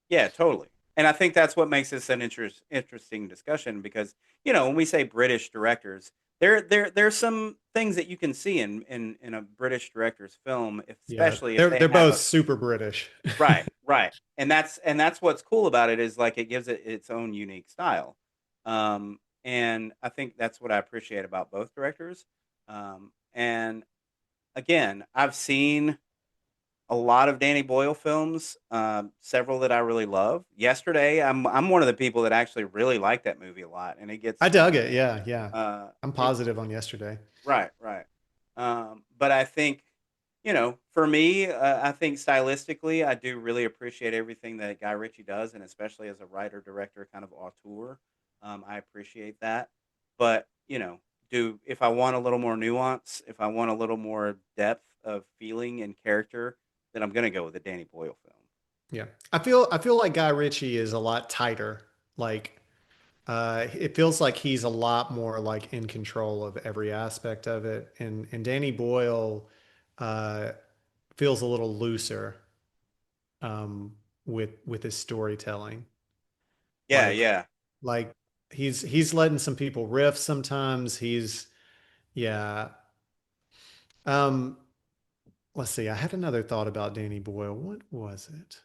yeah, totally. And I think that's what makes this an interesting discussion because when we say British directors, there's some things that you can see in a British director's film,
Yeah,
especially if
they're
they have
both
a
super British.
right, right, and that's what's cool about it is like it gives it its own unique style, and I think that's what I appreciate about both directors, and again, I've seen a lot of Danny Boyle films, several that I really love. Yesterday, I'm one of the people that actually really like that movie a lot, and it
I
gets
dug it. Yeah, yeah. I'm
it
positive on Yesterday.
right, right. But I think for me, I think stylistically, I do really appreciate everything that Guy Ritchie does, and especially as a writer director, kind of auteur, I appreciate that. But do if I want a little more nuance, if I want a little more depth of feeling and character, then I'm gonna go with the Danny Boyle film.
Yeah. I feel like Guy Ritchie is a lot tighter. Like it feels like he's a lot more like in control of every aspect of it. And Danny Boyle uh feels a little looser with his storytelling.
Yeah,
Like
yeah.
like he's letting some people riff sometimes. Yeah. Um let's see. I had another thought about Danny Boyle. What was it?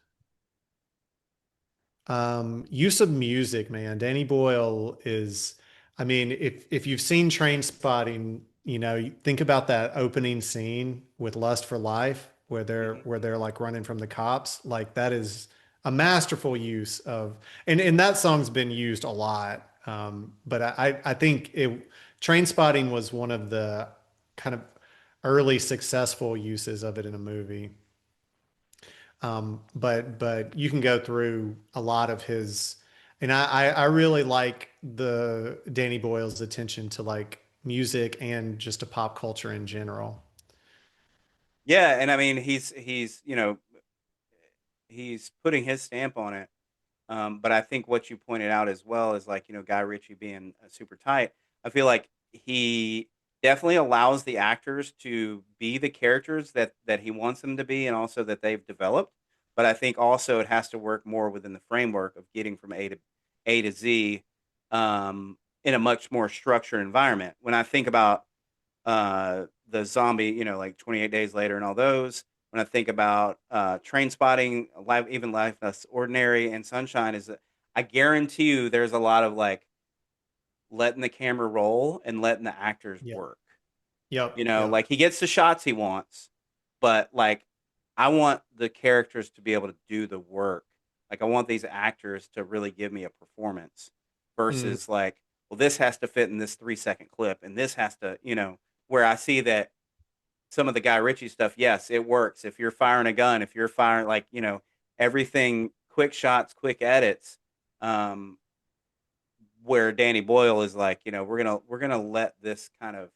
Use of music, man. Danny Boyle is, I mean, if you've seen Train Spotting, you think about that opening scene with Lust for Life, where they're
Mhm.
where they're like running from the cops. Like that is a masterful use of, and that song's been used a lot. But I think Train Spotting was one of the kind of early successful uses of it in a movie. But you can go through a lot of his, and I really like the Danny Boyle's attention to like music and just to pop culture in general.
Yeah, and I mean he's he's putting his stamp on it. But I think what you pointed out as well is like, Guy Ritchie being super tight. I feel like he definitely allows the actors to be the characters that he wants them to be and also that they've developed. But I think also it has to work more within the framework of getting from A to Z in a much more structured environment. When I think about the zombie, like 28 Days Later and all those. When I think about Train Spotting, Life, even Life That's Ordinary, and Sunshine, is that I guarantee you there's a lot of like letting the camera roll and letting the actors
Yeah.
work.
Yep. Yep.
Like he gets the shots he wants, but like I want the characters to be able to do the work. Like I want these actors to really give me a performance
Mm.
versus like, well, this has to fit in this 3-second clip, and this has to, where I see that some of the Guy Ritchie stuff, yes, it works. If you're firing a gun, if you're firing like, everything, quick shots, quick edits, um, where Danny Boyle is like, we're gonna let this kind of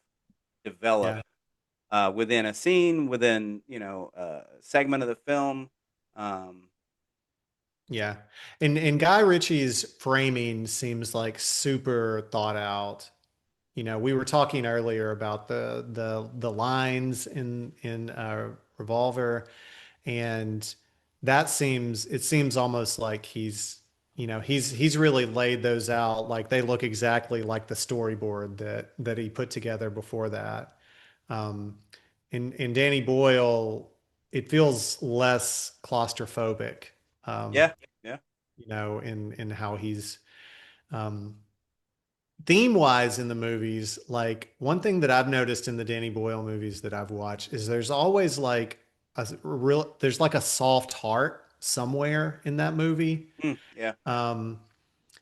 develop
Yeah.
within a scene, within a segment of the film. Um,
Yeah. And Guy Ritchie's framing seems like super thought out. We were talking earlier about the lines in Revolver, and it seems almost like he's really laid those out. Like they look exactly like the storyboard that he put together before that. Um, in Danny Boyle, it feels less claustrophobic. Um,
yeah, yeah,
in how he's um, theme wise in the movies. Like one thing that I've noticed in the Danny Boyle movies that I've watched is there's always like there's like a soft heart somewhere in that movie.
yeah,
Um,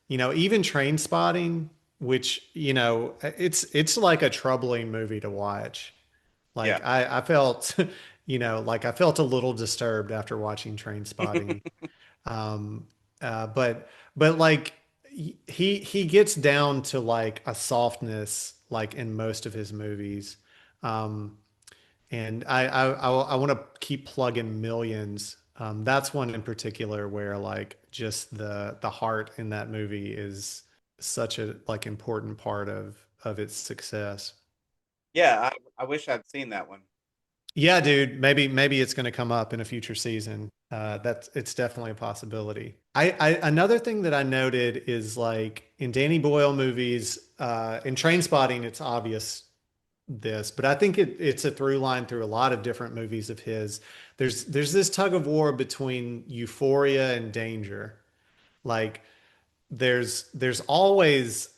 even Train Spotting, which, it's like a troubling movie to watch.
yeah.
Like I felt, like I felt a little disturbed after watching Train Spotting. Um, but like he gets down to like a softness like in most of his movies. Um, and I want to keep plugging Millions. That's one in particular where like just the heart in that movie is such a like important part of its success.
Yeah, I wish I'd seen that one.
Yeah, dude. Maybe it's going to come up in a future season. It's definitely a possibility. I another thing that I noted is like in Danny Boyle movies, in Train Spotting, it's obvious this, but I think it's a through line through a lot of different movies of his. There's this tug of war between euphoria and danger. Like there's always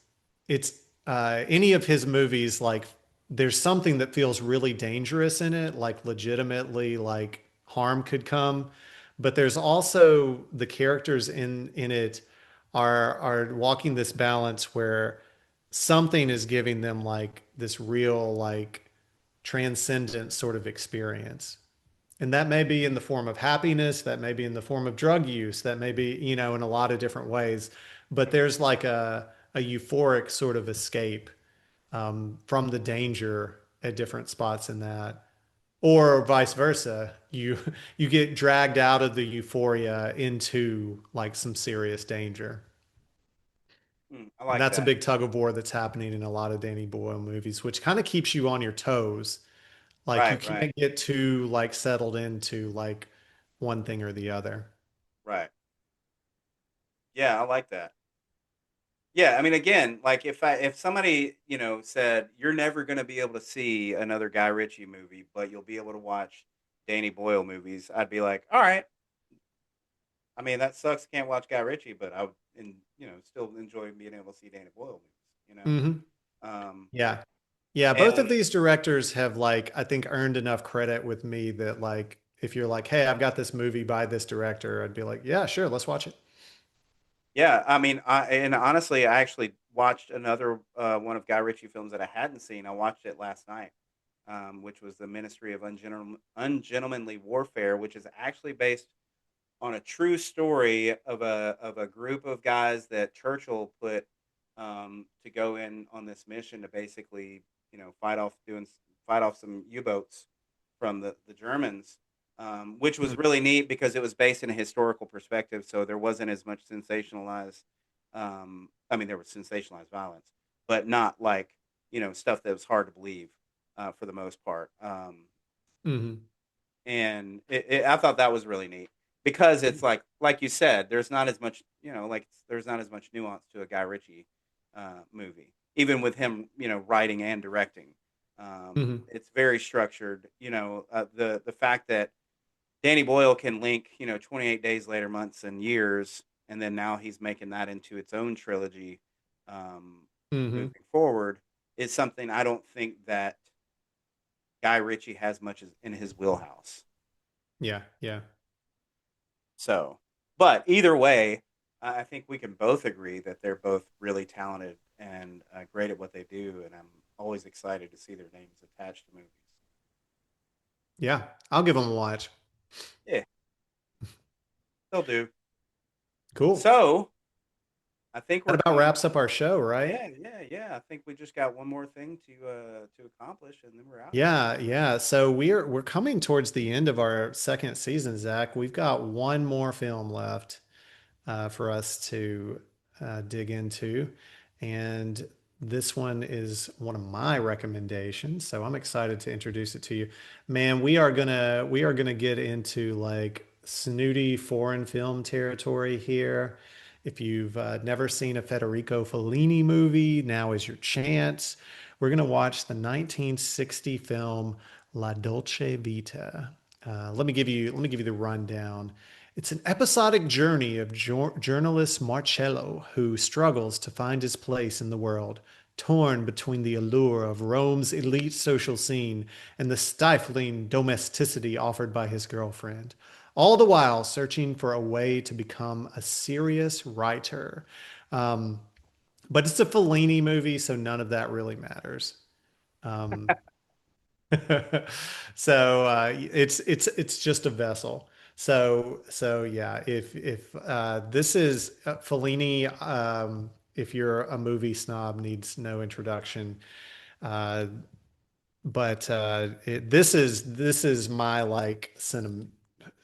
it's any of his movies like there's something that feels really dangerous in it, like legitimately like harm could come, but there's also the characters in it are walking this balance where something is giving them like this real like transcendent sort of experience. And that may be in the form of happiness, that may be in the form of drug use, that may be, in a lot of different ways. But there's like a euphoric sort of escape from the danger at different spots in that. Or vice versa. You get dragged out of the euphoria into like some serious danger.
I
And
like
that's a
that.
big tug of war that's happening in a lot of Danny Boyle movies, which kind of keeps you on your toes. Like you
Right, right,
can't get too like settled into like one thing or the other.
right. Yeah, I like that. Yeah, I mean, again, like if somebody said you're never going to be able to see another Guy Ritchie movie, but you'll be able to watch Danny Boyle movies, I'd be like, all right. I mean, that sucks. Can't watch Guy Ritchie, but I would, and still enjoy being able to see Danny Boyle movies.
Hmm.
Um,
Yeah. Yeah. Both of
and
these directors have like, I think earned enough credit with me that like, if you're like, hey, I've got this movie by this director, I'd be like, yeah, sure, let's watch it.
yeah, I mean, and honestly, I actually watched another one of Guy Ritchie films that I hadn't seen. I watched it last night, which was the Ministry of Ungentlemanly Warfare, which is actually based on a true story of a group of guys that Churchill put to go in on this mission to basically fight off some U-boats from the Germans, which was really neat because it was based in a historical perspective, so there wasn't as much sensationalized. I mean, there was sensationalized violence, but not like stuff that was hard to believe for the most part.
Hmm.
And I thought that was really neat because it's like you said, there's not as much like there's not as much nuance to a Guy Ritchie movie, even with him writing and directing.
Hmm.
It's very structured. The fact that Danny Boyle can link 28 Days Later, months and years, and then now he's making that into its own trilogy
Hmm.
moving forward is something I don't think that Guy Ritchie has much in his wheelhouse.
Yeah. Yeah.
So, but either way, I think we can both agree that they're both really talented and great at what they do, and I'm always excited to see their names attached to movies.
Yeah, I'll give them a watch.
Yeah, they'll do.
Cool.
So, I think
That about wraps up our show, right?
Yeah. I think we just got one more thing to accomplish, and then we're out.
Yeah. So we're coming towards the end of our second season, Zach. We've got one more film left for us to dig into, and this one is one of my recommendations. So I'm excited to introduce it to you. Man, we are gonna get into like snooty foreign film territory here. If you've never seen a Federico Fellini movie, now is your chance. We're going to watch the 1960 film La Dolce Vita. Let me give you the rundown. It's an episodic journey of journalist Marcello, who struggles to find his place in the world, torn between the allure of Rome's elite social scene and the stifling domesticity offered by his girlfriend, all the while searching for a way to become a serious writer. But it's a Fellini movie, so none of that really matters. Um, it's just a vessel. So yeah, if this is Fellini, if you're a movie snob, needs no introduction. Uh, but this is my like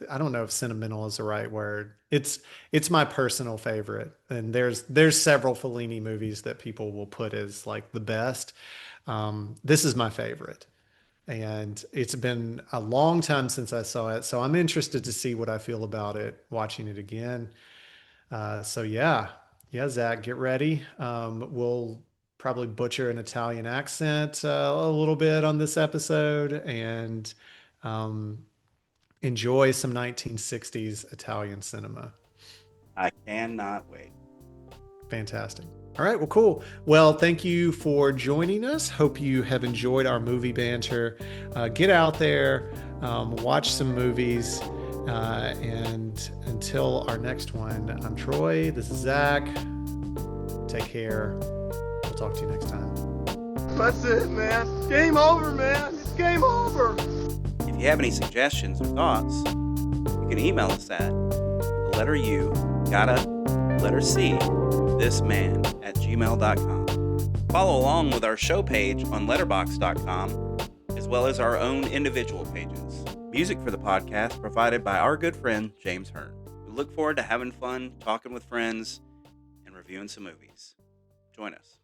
I don't know if sentimental is the right word. It's my personal favorite, and there's several Fellini movies that people will put as like the best. This is my favorite, and it's been a long time since I saw it, so I'm interested to see what I feel about it watching it again. So yeah, Zach, get ready. We'll probably butcher an Italian accent a little bit on this episode, and um, enjoy some 1960s Italian cinema.
I cannot wait.
Fantastic. All right, well, cool. Well, thank you for joining us. Hope you have enjoyed our movie banter. Get out there, watch some movies, and until our next one, I'm Troy. This is Zach. Take care. We'll talk to you next time.
That's it, man. Game over, man. It's game over.
If you have any suggestions or thoughts, you can email us at the letter U, gotta, letter C, thisman@gmail.com. Follow along with our show page on letterboxd.com, as well as our own individual pages. Music for the podcast provided by our good friend, James Hearn. We look forward to having fun, talking with friends, and reviewing some movies. Join us.